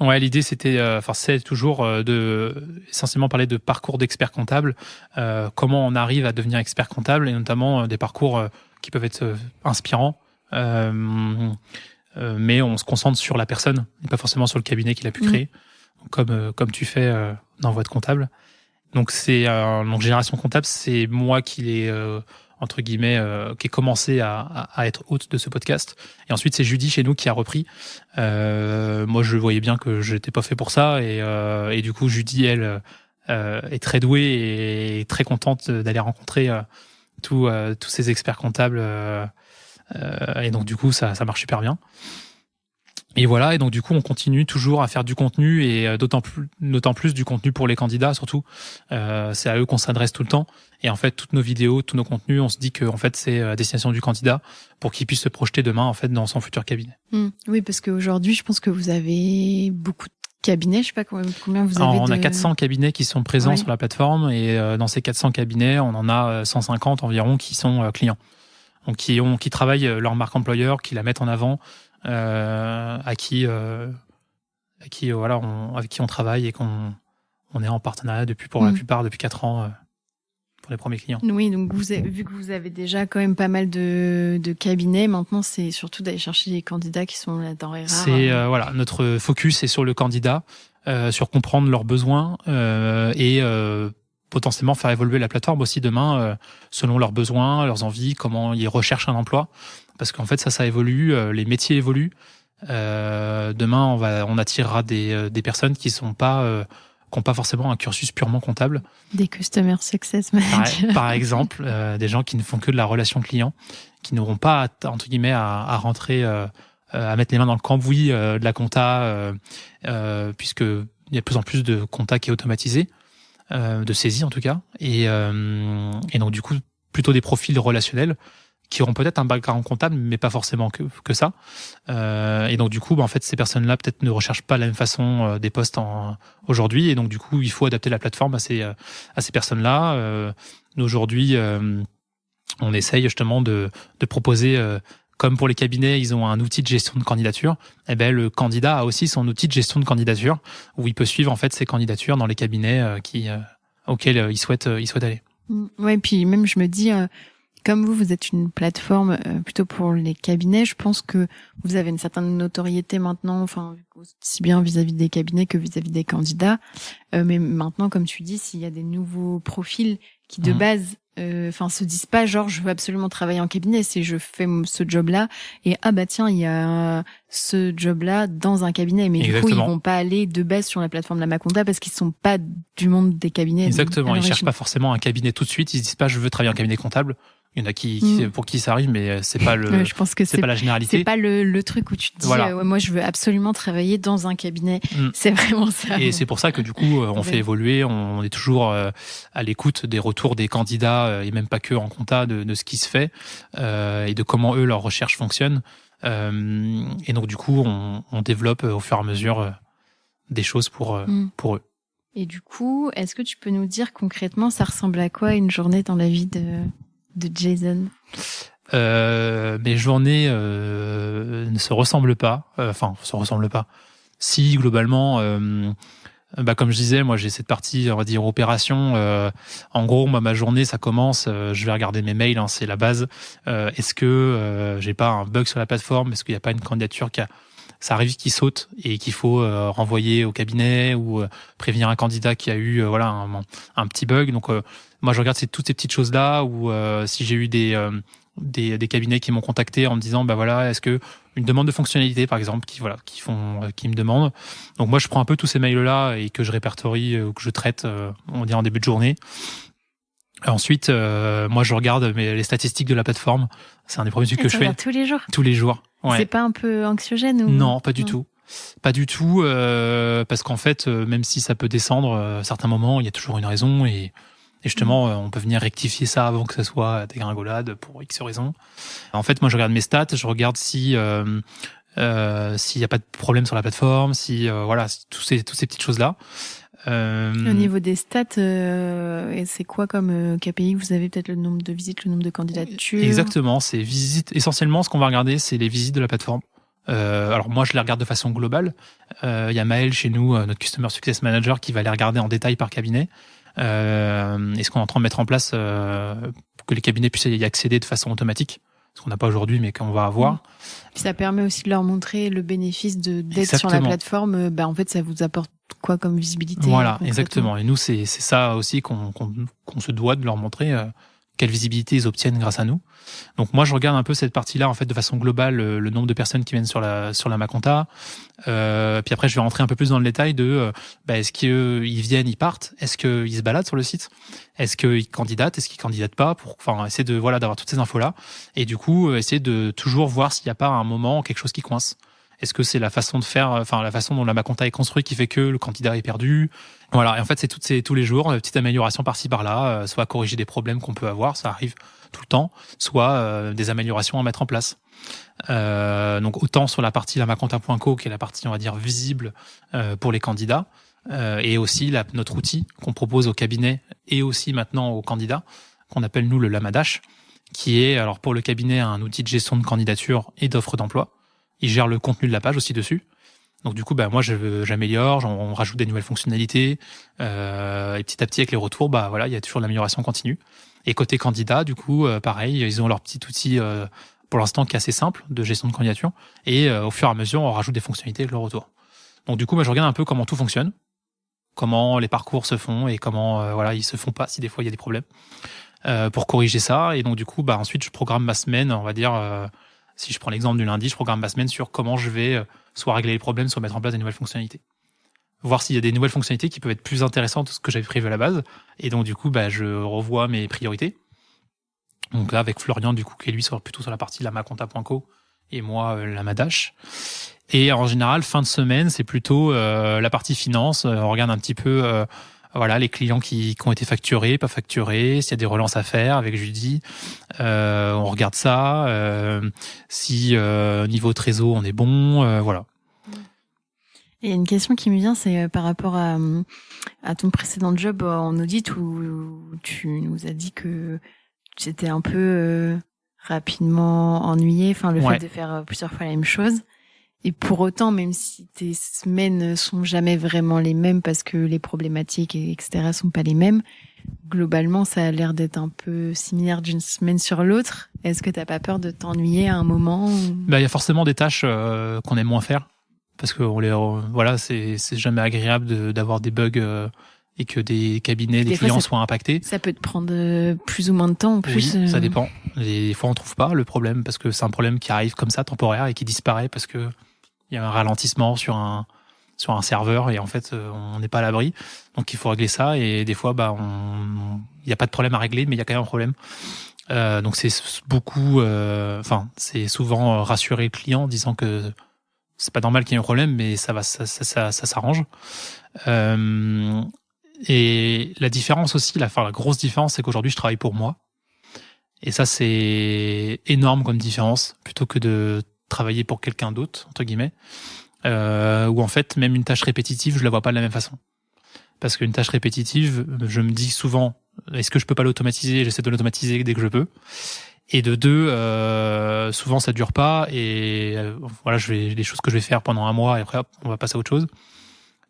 ouais, l'idée c'était, c'est toujours essentiellement parler de parcours d'experts comptables, comment on arrive à devenir expert comptable et notamment des parcours qui peuvent être inspirants. Mais on se concentre sur la personne et pas forcément sur le cabinet qu'il a pu créer, comme tu fais dans Voix de comptable. Donc donc Génération Comptable, c'est moi qui l'ai entre guillemets qui ai commencé à être hôte de ce podcast, et ensuite c'est Judy chez nous qui a repris. Moi je voyais bien que je n'étais pas fait pour ça, et du coup Judy elle est très douée et très contente d'aller rencontrer tous ces experts comptables. Et donc du coup ça marche super bien. Et voilà, et donc du coup on continue toujours à faire du contenu, et d'autant plus du contenu pour les candidats surtout. C'est à eux qu'on s'adresse tout le temps, et en fait toutes nos vidéos, tous nos contenus, on se dit que en fait c'est à destination du candidat pour qu'il puisse se projeter demain en fait dans son futur cabinet. Oui, parce qu'aujourd'hui je pense que vous avez beaucoup de cabinets, je sais pas combien vous avez. Alors, on a 400 cabinets qui sont présents sur la plateforme, et dans ces 400 cabinets on en a 150 environ qui sont clients. Donc qui travaillent leur marque employeur, qui la mettent en avant, avec qui on travaille et qu'on est en partenariat pour la plupart depuis 4 ans pour les premiers clients. Oui, donc vu que vous avez déjà quand même pas mal de cabinets, maintenant c'est surtout d'aller chercher les candidats qui sont la denrée rare. C'est notre focus est sur le candidat, sur comprendre leurs besoins et potentiellement faire évoluer la plateforme aussi demain selon leurs besoins, leurs envies, comment ils recherchent un emploi, parce qu'en fait ça évolue, les métiers évoluent. Demain on attirera des personnes qui n'ont pas forcément un cursus purement comptable. Des customer success managers. Par exemple, des gens qui ne font que de la relation client, qui n'auront pas entre guillemets à rentrer, à mettre les mains dans le cambouis de la compta, puisque il y a de plus en plus de compta qui est automatisé. De saisie en tout cas, et donc du coup plutôt des profils relationnels qui auront peut-être un background comptable mais pas forcément que ça, et donc du coup en fait ces personnes-là peut-être ne recherchent pas la même façon des postes aujourd'hui, et donc du coup il faut adapter la plateforme à ces personnes-là. Nous aujourd'hui on essaye justement de proposer, comme pour les cabinets, ils ont un outil de gestion de candidature. Eh ben, le candidat a aussi son outil de gestion de candidature, où il peut suivre en fait ses candidatures dans les cabinets auxquels il souhaite aller. Ouais, puis même je me dis, comme vous êtes une plateforme plutôt pour les cabinets, je pense que vous avez une certaine notoriété maintenant, aussi bien vis-à-vis des cabinets que vis-à-vis des candidats. Mais maintenant, comme tu dis, s'il y a des nouveaux profils qui de base se disent pas genre je veux absolument travailler en cabinet, c'est je fais ce job-là et tiens il y a ce job-là dans un cabinet, mais Exactement. Du coup ils vont pas aller de base sur la plateforme de la Maconta parce qu'ils sont pas du monde des cabinets. Exactement, ils cherchent pas forcément un cabinet tout de suite, ils se disent pas je veux travailler en cabinet comptable. Il y en a pour qui ça arrive, mais c'est pas je pense que c'est pas la généralité. C'est pas le truc où tu te dis moi je veux absolument travailler dans un cabinet. C'est vraiment ça. Et c'est pour ça que du coup on fait évoluer, on est toujours à l'écoute des retours des candidats, et même pas que en compta, de ce qui se fait, et de comment eux leur recherche fonctionne. Et donc du coup, on développe au fur et à mesure des choses pour eux. Et du coup, est-ce que tu peux nous dire concrètement, ça ressemble à quoi une journée dans la vie de Jason ? Mes journées ne se ressemblent pas. Se ressemblent pas. Si, globalement, comme je disais, moi j'ai cette partie, on va dire, opération. En gros, moi ma journée, ça commence, je vais regarder mes mails, c'est la base. Est-ce que j'ai pas un bug sur la plateforme ? Est-ce qu'il n'y a pas une candidature ça arrive qui saute et qu'il faut renvoyer au cabinet ou prévenir un candidat qui a eu un petit bug. Donc moi je regarde toutes ces petites choses là, ou si j'ai eu des cabinets qui m'ont contacté en me disant est-ce que une demande de fonctionnalité par exemple qui me demandent. Donc moi je prends un peu tous ces mails là et que je répertorie ou que je traite on va dire en début de journée. Ensuite moi je regarde les statistiques de la plateforme. C'est un des premiers trucs que je fais tous les jours. Ouais. C'est pas un peu anxiogène ou... Non, pas du tout. Pas du tout, parce qu'en fait, même si ça peut descendre, à certains moments, il y a toujours une raison et justement, on peut venir rectifier ça avant que ça soit dégringolade pour X raisons. En fait, moi, je regarde mes stats, je regarde s'il y a pas de problème sur la plateforme, tous ces petites choses-là. Au niveau des stats, c'est quoi comme KPI ? Vous avez peut-être le nombre de visites, le nombre de candidatures ? Exactement, c'est visites. Essentiellement, ce qu'on va regarder, c'est les visites de la plateforme. Alors moi, je les regarde de façon globale. Il y a Maël chez nous, notre Customer Success Manager, qui va les regarder en détail par cabinet. Et ce qu'on est en train de mettre en place pour que les cabinets puissent y accéder de façon automatique, ce qu'on n'a pas aujourd'hui, mais qu'on va avoir. Puis ça permet aussi de leur montrer le bénéfice d'être sur la plateforme. En fait, ça vous apporte quoi comme visibilité ? Voilà, exactement. Et nous, c'est ça aussi qu'on se doit de leur montrer quelle visibilité ils obtiennent grâce à nous. Donc moi, je regarde un peu cette partie-là en fait de façon globale, le nombre de personnes qui viennent sur la Maconta. Puis après, je vais rentrer un peu plus dans le détail de est-ce qu'ils viennent, ils partent, est-ce qu'ils se baladent sur le site, est-ce qu'ils candidatent, est-ce qu'ils candidatent pas, pour essayer de d'avoir toutes ces infos-là. Et du coup, essayer de toujours voir s'il n'y a pas un moment quelque chose qui coince. Est-ce que c'est la façon de faire, la façon dont la Maconta est construite qui fait que le candidat est perdu? Voilà. Et en fait, c'est tous les jours, petite amélioration par-ci par-là, soit corriger des problèmes qu'on peut avoir, ça arrive tout le temps, soit des améliorations à mettre en place. Donc autant sur la partie lamaconta.co, qui est la partie, on va dire, visible pour les candidats, et aussi notre outil qu'on propose au cabinet et aussi maintenant aux candidats, qu'on appelle nous le Lamadash, qui est alors pour le cabinet un outil de gestion de candidature et d'offres d'emploi. Il gère le contenu de la page aussi dessus. Donc du coup, moi j'améliore, on rajoute des nouvelles fonctionnalités, et petit à petit avec les retours, il y a toujours de l'amélioration continue. Et côté candidat, du coup, pareil, ils ont leur petit outil pour l'instant qui est assez simple de gestion de candidature, et au fur et à mesure, on rajoute des fonctionnalités avec le retour. Donc du coup, je regarde un peu comment tout fonctionne, comment les parcours se font et comment ils se font pas si des fois il y a des problèmes, pour corriger ça. Et donc du coup, ensuite je programme ma semaine, on va dire. Si je prends l'exemple du lundi, je programme ma semaine sur comment je vais soit régler les problèmes, soit mettre en place des nouvelles fonctionnalités. Voir s'il y a des nouvelles fonctionnalités qui peuvent être plus intéressantes que ce que j'avais prévu à la base. Et donc, du coup, je revois mes priorités. Donc là, avec Florian, du coup, qui lui sera plutôt sur la partie lamaconta.co et moi, Lamadash. Et en général, fin de semaine, c'est plutôt la partie finance. On regarde un petit peu... les clients qui ont été facturés, pas facturés, s'il y a des relances à faire avec Judy, on regarde ça, si niveau trésor on est bon, voilà. Et il y a une question qui me vient, c'est par rapport à ton précédent job en audit où tu nous as dit que tu étais un peu rapidement ennuyé, le fait de faire plusieurs fois la même chose. Et pour autant, même si tes semaines sont jamais vraiment les mêmes parce que les problématiques etc. sont pas les mêmes, globalement, ça a l'air d'être un peu similaire d'une semaine sur l'autre. Est-ce que t'as pas peur de t'ennuyer à un moment Il y a forcément des tâches qu'on aime moins faire parce que c'est jamais agréable d'avoir des bugs et que des cabinets, des clients soient impactés. Ça peut te prendre plus ou moins de temps en plus. Oui, ça dépend. Des fois, on trouve pas le problème parce que c'est un problème qui arrive comme ça, temporaire, et qui disparaît parce que il y a un ralentissement sur un serveur et en fait, on n'est pas à l'abri. Donc, il faut régler ça et des fois, il n'y a pas de problème à régler, mais il y a quand même un problème. Donc, c'est beaucoup, c'est souvent rassurer le client en disant que c'est pas normal qu'il y ait un problème, mais ça s'arrange. Et la différence aussi, la grosse différence, c'est qu'aujourd'hui, je travaille pour moi. Et ça, c'est énorme comme différence. Plutôt que de travailler pour quelqu'un d'autre, entre guillemets, où en fait, même une tâche répétitive, je la vois pas de la même façon. Parce qu'une tâche répétitive, je me dis souvent, est-ce que je peux pas l'automatiser? J'essaie de l'automatiser dès que je peux. Et de deux, souvent ça dure pas, et voilà, des choses que je vais faire pendant un mois, et après hop, on va passer à autre chose.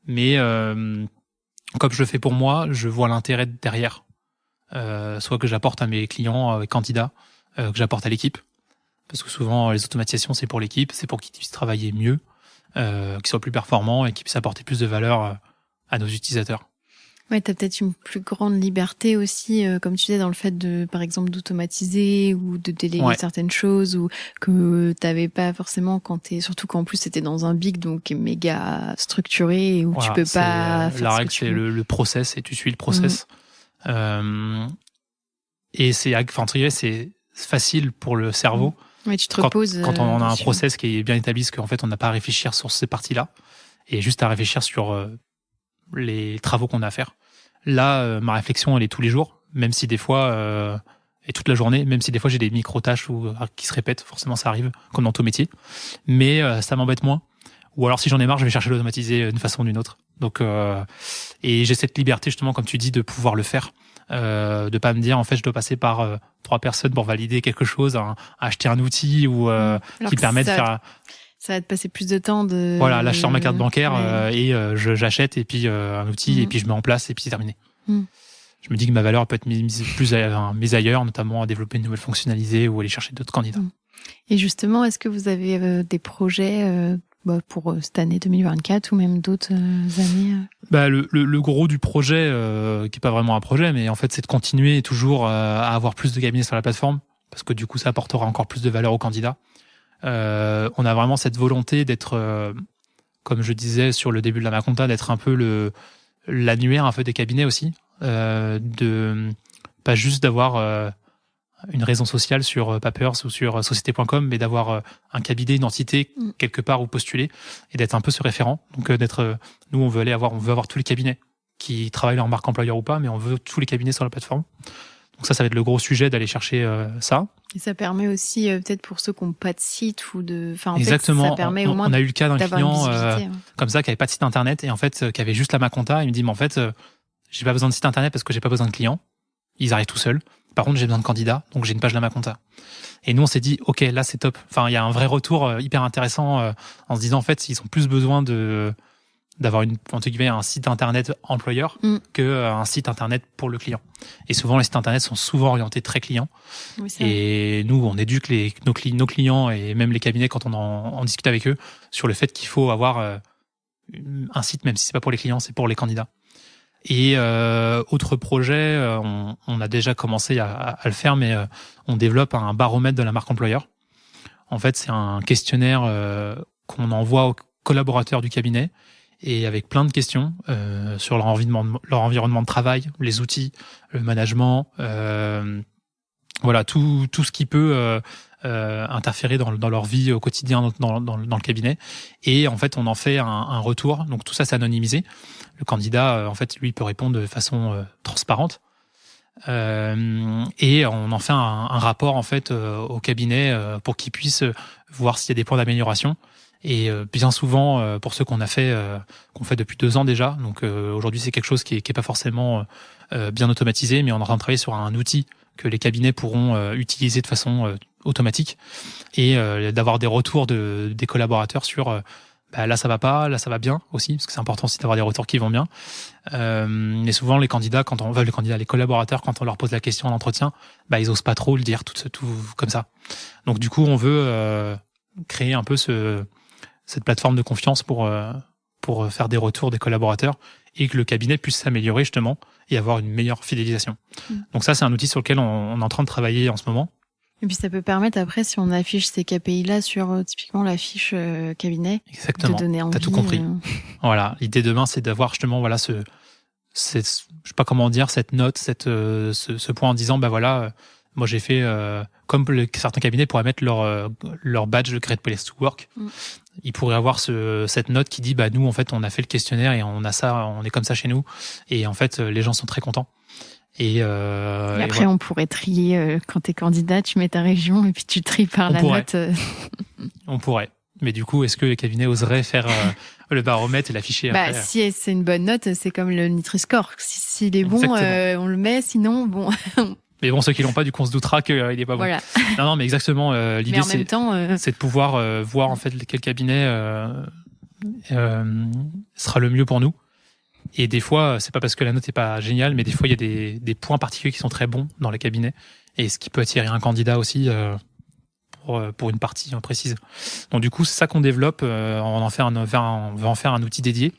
Mais comme je le fais pour moi, je vois l'intérêt derrière. Soit que j'apporte à mes clients, candidats, que j'apporte à l'équipe. Parce que souvent, les automatisations, c'est pour l'équipe, c'est pour qu'ils puissent travailler mieux, qu'ils soient plus performants et qu'ils puissent apporter plus de valeur à nos utilisateurs. Ouais, t'as peut-être une plus grande liberté aussi, comme tu disais, dans le fait de, par exemple, d'automatiser ou de déléguer certaines choses, ou que t'avais pas forcément surtout qu'en plus c'était dans un big, donc méga structuré, où tu peux pas faire la règle, c'est le process, et tu suis le process. Et c'est facile pour le cerveau. Ouais, tu te reposes. Quand on a un process qui est bien établi, parce qu'en fait, on n'a pas à réfléchir sur ces parties-là, et juste à réfléchir sur les travaux qu'on a à faire. Là, ma réflexion, elle est tous les jours, même si des fois, et toute la journée, même si des fois j'ai des micro-tâches qui se répètent, forcément ça arrive, comme dans tout métier, mais ça m'embête moins. Ou alors si j'en ai marre, je vais chercher à l'automatiser d'une façon ou d'une autre. Donc, et j'ai cette liberté justement, comme tu dis, de pouvoir le faire, de pas me dire en fait je dois passer par 3 personnes pour valider quelque chose, acheter un outil ou qui permet de faire. Ça va te passer plus de temps de... Voilà, là je sors ma carte bancaire et j'achète, et puis un outil, et puis je mets en place, et puis c'est terminé. Je me dis que ma valeur peut être mise ailleurs, notamment à développer une nouvelle fonctionnalité ou aller chercher d'autres candidats. Et justement, est-ce que vous avez des projets pour cette année 2024 ou même d'autres années le gros du projet, qui est pas vraiment un projet, mais en fait c'est de continuer toujours à avoir plus de cabinets sur la plateforme, parce que du coup ça apportera encore plus de valeur aux candidats. On a vraiment cette volonté d'être, comme je disais sur le début de la Maconta, d'être un peu l'annuaire un peu des cabinets aussi, de pas juste d'avoir une raison sociale sur Papers ou sur société.com, mais d'avoir un cabinet, une entité quelque part où postuler, et d'être un peu ce référent. Donc nous on veut avoir tous les cabinets qui travaillent leur marque employeur ou pas, mais on veut tous les cabinets sur la plateforme. Donc ça va être le gros sujet, d'aller chercher ça. Et ça permet aussi, peut-être pour ceux qui n'ont pas de site ou de... Enfin, exactement. Ça permet au moins on a eu le cas d'un client comme ça, qui avait pas de site internet, et en fait, qui avait juste la Maconta. Il me dit, mais en fait, j'ai pas besoin de site internet parce que j'ai pas besoin de clients. Ils arrivent tout seuls. Par contre, j'ai besoin de candidats, donc j'ai une page de la Maconta. Et nous, on s'est dit, ok, là, c'est top. Enfin, il y a un vrai retour hyper intéressant en se disant, en fait, ils ont plus besoin d'avoir entre guillemets un site internet employeur que un site internet pour le client. Et souvent les sites internet sont souvent orientés très clients. Oui, et nous on éduque nos clients et même les cabinets quand on discute avec eux sur le fait qu'il faut avoir un site, même si c'est pas pour les clients, c'est pour les candidats. Et autre projet, on a déjà commencé à le faire, mais on développe un baromètre de la marque employeur. En fait, c'est un questionnaire qu'on envoie aux collaborateurs du cabinet, et avec plein de questions sur leur environnement de travail, les outils, le management, voilà, tout ce qui peut interférer dans leur vie au quotidien dans le cabinet. Et en fait, on en fait un retour. Donc tout ça, c'est anonymisé. Le candidat, en fait, lui, peut répondre de façon transparente. Et on en fait un rapport en fait au cabinet pour qu'il puisse voir s'il y a des points d'amélioration. Et bien souvent, pour ceux qu'on fait depuis 2 ans déjà, donc aujourd'hui c'est quelque chose qui est pas forcément bien automatisé, mais on est en train de travailler sur un outil que les cabinets pourront utiliser de façon automatique, et d'avoir des retours des collaborateurs sur là ça va pas, là ça va bien aussi, parce que c'est important aussi d'avoir des retours qui vont bien. Mais souvent les collaborateurs, quand on leur pose la question en entretien, ils osent pas trop le dire tout comme ça. Donc du coup on veut créer un peu cette plateforme de confiance pour faire des retours des collaborateurs, et que le cabinet puisse s'améliorer justement et avoir une meilleure fidélisation. Donc ça, c'est un outil sur lequel on est en train de travailler en ce moment. Et puis ça peut permettre après, si on affiche ces KPI-là sur typiquement la fiche cabinet, exactement, de donner envie. T'as tout compris. Voilà, l'idée demain, c'est d'avoir justement je sais pas comment dire, cette note, ce point en disant moi j'ai fait comme certains cabinets pourraient mettre leur badge de Great Place to Work. Ils pourraient avoir cette note qui dit nous en fait on a fait le questionnaire et on a ça, on est comme ça chez nous, et en fait les gens sont très contents. Et après, on pourrait trier quand t'es candidat, tu mets ta région et puis tu tries par la note. On pourrait. Mais du coup, est-ce que les cabinets oseraient faire le baromètre et l'afficher après? Si c'est une bonne note, c'est comme le Nutri-Score. S'il est bon, on le met. Sinon, bon. Mais bon, ceux qui l'ont pas, du coup, on se doutera qu'il est pas bon. Voilà. Non, mais exactement. L'idée, c'est de pouvoir voir en fait quel cabinet sera le mieux pour nous. Et des fois, c'est pas parce que la note est pas géniale, mais des fois, il y a des points particuliers qui sont très bons dans les cabinets, et ce qui peut attirer un candidat aussi pour une partie précise. Donc du coup, c'est ça qu'on développe. On va en faire un outil dédié.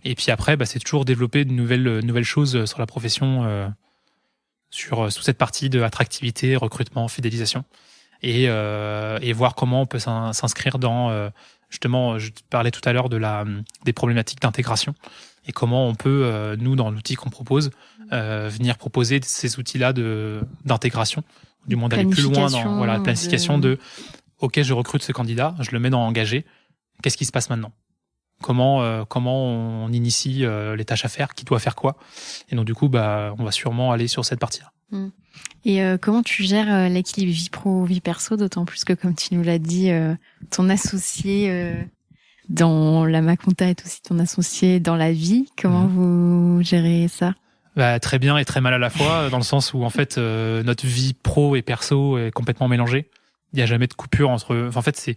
Et puis après, c'est toujours développer de nouvelles choses sur la profession, sous cette partie de attractivité, recrutement, fidélisation, et voir comment on peut s'inscrire dans justement, je te parlais tout à l'heure des problématiques d'intégration, et comment on peut, nous, dans l'outil qu'on propose, venir proposer ces outils-là d'intégration, du moins d'aller plus loin dans la planification de OK, je recrute ce candidat, je le mets dans engagé, qu'est-ce qui se passe maintenant? Comment on initie les tâches à faire, qui doit faire quoi? Et donc du coup, on va sûrement aller sur cette partie-là. Et comment tu gères l'équilibre vie pro, vie perso, d'autant plus que, comme tu nous l'as dit, ton associé dans la Maconta est aussi ton associé dans la vie. Comment vous gérez ça? Très bien et très mal à la fois, dans le sens où en fait notre vie pro et perso est complètement mélangée. Il n'y a jamais de coupure entre. En fait, c'est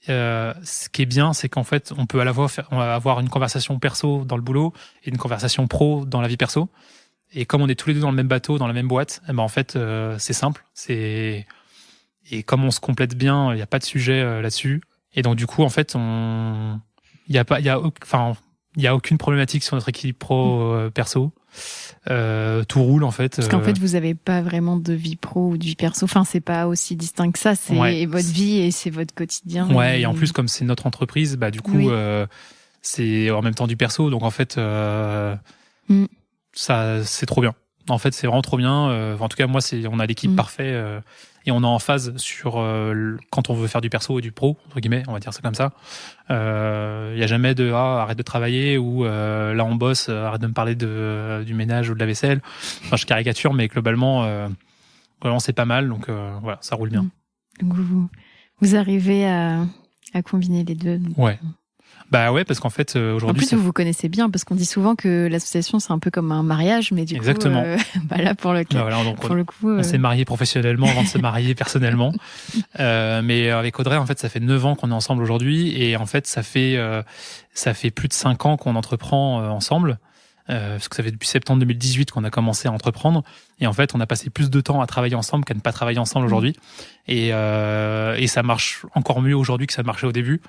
ce qui est bien, c'est qu'en fait, on peut à la fois avoir une conversation perso dans le boulot et une conversation pro dans la vie perso. Et comme on est tous les deux dans le même bateau, dans la même boîte, en fait, c'est simple. Et comme on se complète bien, il n'y a pas de sujet là-dessus. Et donc du coup, en fait, il y a aucune problématique sur notre équilibre pro perso. Tout roule en fait. Parce qu'en fait, vous avez pas vraiment de vie pro ou de vie perso. Enfin, c'est pas aussi distinct que ça. C'est votre vie et c'est votre quotidien. Ouais. Et en plus, comme c'est notre entreprise, du coup, c'est en même temps du perso. Donc en fait, ça, c'est trop bien. En fait, c'est vraiment trop bien. En tout cas, moi, on a l'équipe parfaite et on est en phase sur quand on veut faire du perso et du pro, entre guillemets, on va dire ça comme ça. Il y a jamais de arrête de travailler ou là on bosse, arrête de me parler du ménage ou de la vaisselle. Enfin, je caricature, mais globalement c'est pas mal. Donc voilà, ça roule bien. Donc vous arrivez à combiner les deux. Donc. Ouais. Ouais, parce qu'en fait, aujourd'hui... En plus, vous vous connaissez bien, parce qu'on dit souvent que l'association, c'est un peu comme un mariage, mais du Exactement. coup, là, pour le coup... On s'est mariés professionnellement avant de se marier personnellement. Mais avec Audrey, en fait, ça fait 9 ans qu'on est ensemble aujourd'hui, et en fait, ça fait plus de 5 ans qu'on entreprend ensemble, parce que ça fait depuis septembre 2018 qu'on a commencé à entreprendre, et en fait, on a passé plus de temps à travailler ensemble qu'à ne pas travailler ensemble aujourd'hui, et ça marche encore mieux aujourd'hui que ça marchait au début.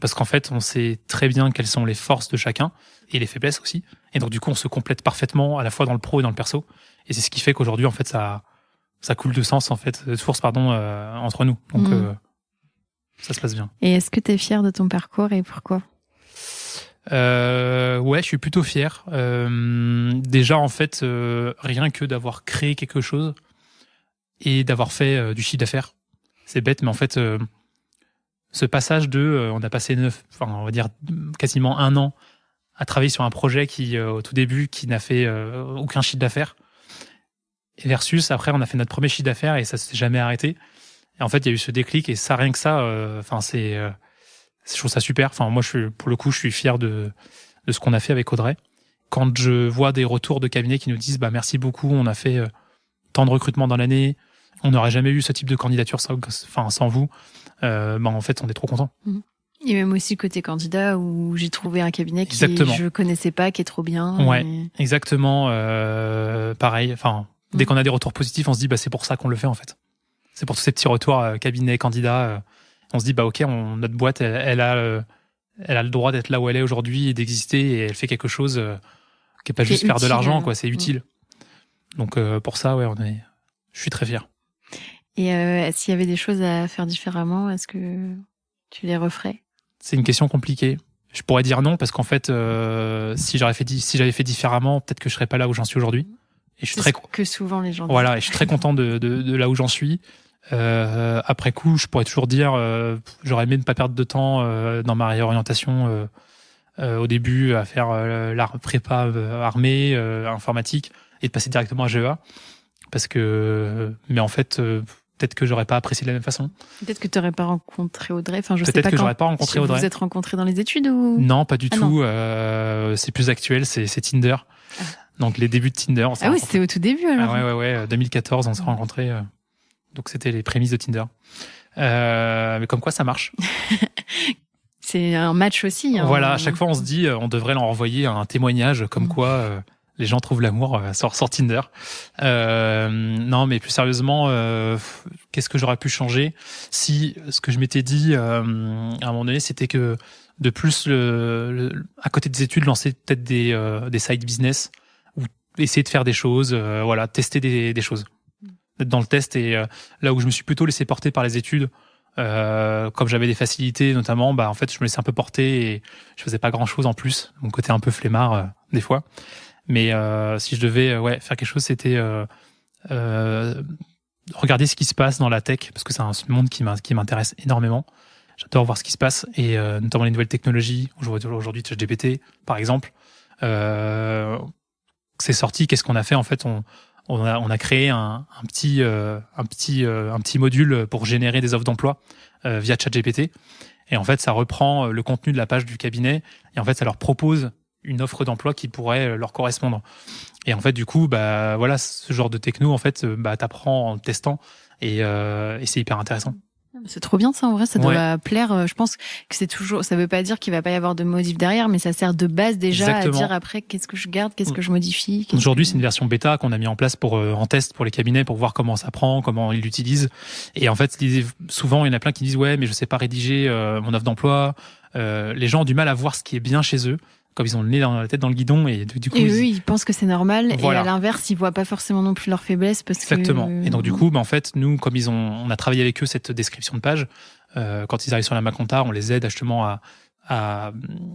Parce qu'en fait, on sait très bien quelles sont les forces de chacun et les faiblesses aussi. Et donc, du coup, on se complète parfaitement à la fois dans le pro et dans le perso. Et c'est ce qui fait qu'aujourd'hui, en fait, ça coule de source, entre nous. Donc, ça se passe bien. Et est-ce que tu es fier de ton parcours et pourquoi? Ouais, je suis plutôt fier. Déjà, en fait, rien que d'avoir créé quelque chose et d'avoir fait du chiffre d'affaires. C'est bête, mais en fait... ce passage on a passé on va dire quasiment 1 an à travailler sur un projet qui, au tout début, qui n'a fait aucun chiffre d'affaires. Versus, après, on a fait notre premier chiffre d'affaires et ça s'est jamais arrêté. Et en fait, il y a eu ce déclic et ça, rien que ça, je trouve ça super. Enfin, moi, pour le coup, je suis fier de ce qu'on a fait avec Audrey. Quand je vois des retours de cabinets qui nous disent, merci beaucoup, on a fait tant de recrutements dans l'année, on n'aurait jamais eu ce type de candidature sans vous. En fait, on est trop contents. Et même aussi côté candidat où j'ai trouvé un cabinet que je connaissais pas, qui est trop bien. Ouais, exactement. Pareil. Enfin, dès qu'on a des retours positifs, on se dit c'est pour ça qu'on le fait en fait. C'est pour tous ces petits retours cabinet, candidat. On se dit ok, notre boîte, elle a le droit d'être là où elle est aujourd'hui et d'exister et elle fait quelque chose qui est pas juste faire de l'argent, quoi. C'est utile. Donc pour ça, je suis très fier. Et s'il y avait des choses à faire différemment, est-ce que tu les referais? C'est une question compliquée. Je pourrais dire non, parce qu'en fait, si j'avais fait différemment, peut-être que je serais pas là où j'en suis aujourd'hui. Et je suis que souvent les gens disent. Voilà, et je suis très content de là où j'en suis. Après coup, je pourrais toujours dire, j'aurais aimé ne pas perdre de temps dans ma réorientation au début à faire la prépa armée, informatique. et de passer directement à GEA. Mais en fait, peut-être que j'aurais pas apprécié de la même façon. Peut-être que tu n'aurais pas rencontré Audrey. Enfin, je sais Peut-être pas que quand j'aurais pas rencontré Audrey. Vous êtes rencontrés dans les études ou... Non, pas du Ah, tout. C'est plus actuel, c'est Tinder. Ah. Donc les débuts de Tinder. Ah oui, c'était au tout début alors. Ah ouais. 2014, on s'est rencontrés. Donc c'était les prémices de Tinder. Mais comme quoi ça marche. C'est un match aussi. Hein. Voilà, à chaque fois on se dit, on devrait leur envoyer un témoignage comme quoi les gens trouvent l'amour sur Tinder. Non, mais plus sérieusement, qu'est-ce que j'aurais pu changer si ce que je m'étais dit à un moment donné, c'était que de plus, à côté des études, lancer peut-être des side business ou essayer de faire des choses, tester des choses. Être dans le test et là où je me suis plutôt laissé porter par les études, comme j'avais des facilités notamment, en fait je me laissais un peu porter et je faisais pas grand chose en plus, mon côté un peu flemmard des fois. Mais si je devais faire quelque chose, c'était regarder ce qui se passe dans la tech, parce que c'est un monde qui m'intéresse énormément. J'adore voir ce qui se passe, et notamment les nouvelles technologies. Aujourd'hui, ChatGPT, par exemple, c'est sorti. Qu'est-ce qu'on a fait en fait? On a créé un petit module pour générer des offres d'emploi via ChatGPT. Et en fait, ça reprend le contenu de la page du cabinet, et en fait, ça leur propose une offre d'emploi qui pourrait leur correspondre. Et en fait, du coup, ce genre de techno, en fait, t'apprends en testant, et c'est hyper intéressant. C'est trop bien ça, en vrai, ça doit plaire. Je pense que c'est toujours, ça veut pas dire qu'il va pas y avoir de modif derrière, mais ça sert de base déjà. Exactement. À dire après qu'est-ce que je garde, qu'est-ce que je modifie. Aujourd'hui, c'est une version bêta qu'on a mis en place en test pour les cabinets, pour voir comment ça prend, comment ils l'utilisent. Et en fait, souvent, il y en a plein qui disent ouais, mais je sais pas rédiger mon offre d'emploi. Les gens ont du mal à voir ce qui est bien chez eux, comme ils ont le nez dans la tête dans le guidon, et du coup ils pensent que c'est normal. Voilà. Et à l'inverse, ils voient pas forcément non plus leurs faiblesses Exactement. Et donc du coup, en fait, nous, comme on a travaillé avec eux cette description de page, quand ils arrivent sur la Maconta, on les aide justement à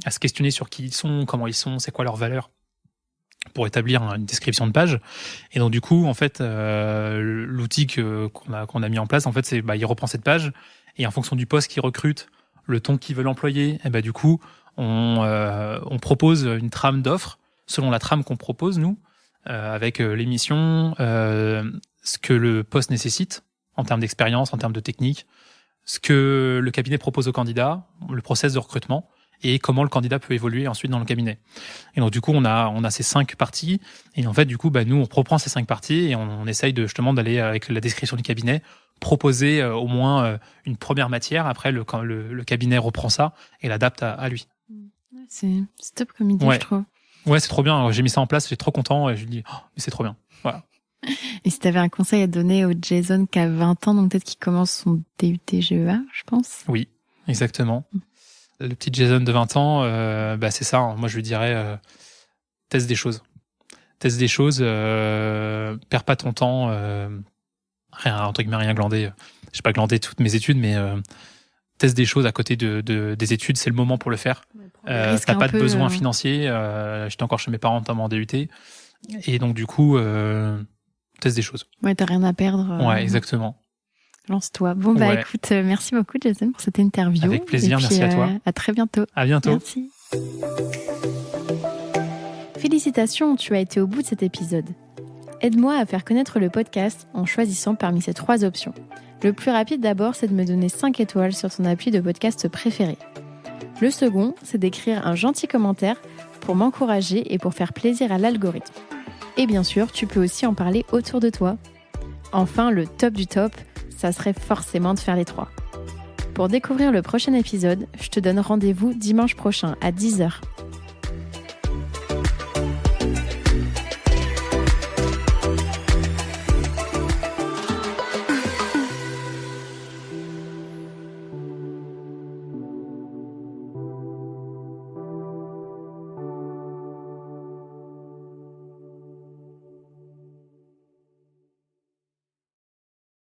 se questionner sur qui ils sont, comment ils sont, c'est quoi leurs valeurs, pour établir une description de page. Et donc du coup, en fait, l'outil qu'on a mis en place, en fait, c'est il reprend cette page, et en fonction du poste qu'il recrute, le ton qu'ils veulent employer, et du coup, on propose une trame d'offres selon la trame qu'on propose nous, avec l'émission, ce que le poste nécessite en termes d'expérience, en termes de technique, ce que le cabinet propose au candidat, le process de recrutement, et comment le candidat peut évoluer ensuite dans le cabinet. Et donc du coup, on a ces 5 parties, et en fait du coup, nous on reprend ces 5 parties et on essaye justement d'aller avec la description du cabinet, proposer au moins une première matière. Après le cabinet reprend ça et l'adapte à lui. C'est top comme idée, je trouve. Ouais, c'est trop bien. J'ai mis ça en place, j'étais trop content et je lui dis mais c'est trop bien. Voilà. Et si tu avais un conseil à donner au Jason qui a 20 ans, donc peut-être qu'il commence son DUT GEA, je pense. Oui, exactement. Le petit Jason de 20 ans, c'est ça. Hein. Moi, je lui dirais teste des choses. Teste des choses, perds pas ton temps. Rien glandé. J'ai pas glandé toutes mes études, mais teste des choses à côté des études, c'est le moment pour le faire. T'as pas de besoin financier. J'étais encore chez mes parents, notamment en DUT. Et donc, du coup, teste des choses. Ouais, t'as rien à perdre. Ouais, exactement. Lance-toi. Bon, écoute, merci beaucoup, Jason, pour cette interview. Avec plaisir, merci à toi. À très bientôt. À bientôt. Merci. Félicitations, tu as été au bout de cet épisode. Aide-moi à faire connaître le podcast en choisissant parmi ces 3 options. Le plus rapide d'abord, c'est de me donner 5 étoiles sur ton appli de podcast préféré. Le second, c'est d'écrire un gentil commentaire pour m'encourager et pour faire plaisir à l'algorithme. Et bien sûr, tu peux aussi en parler autour de toi. Enfin, le top du top, ça serait forcément de faire les 3. Pour découvrir le prochain épisode, je te donne rendez-vous dimanche prochain à 10h.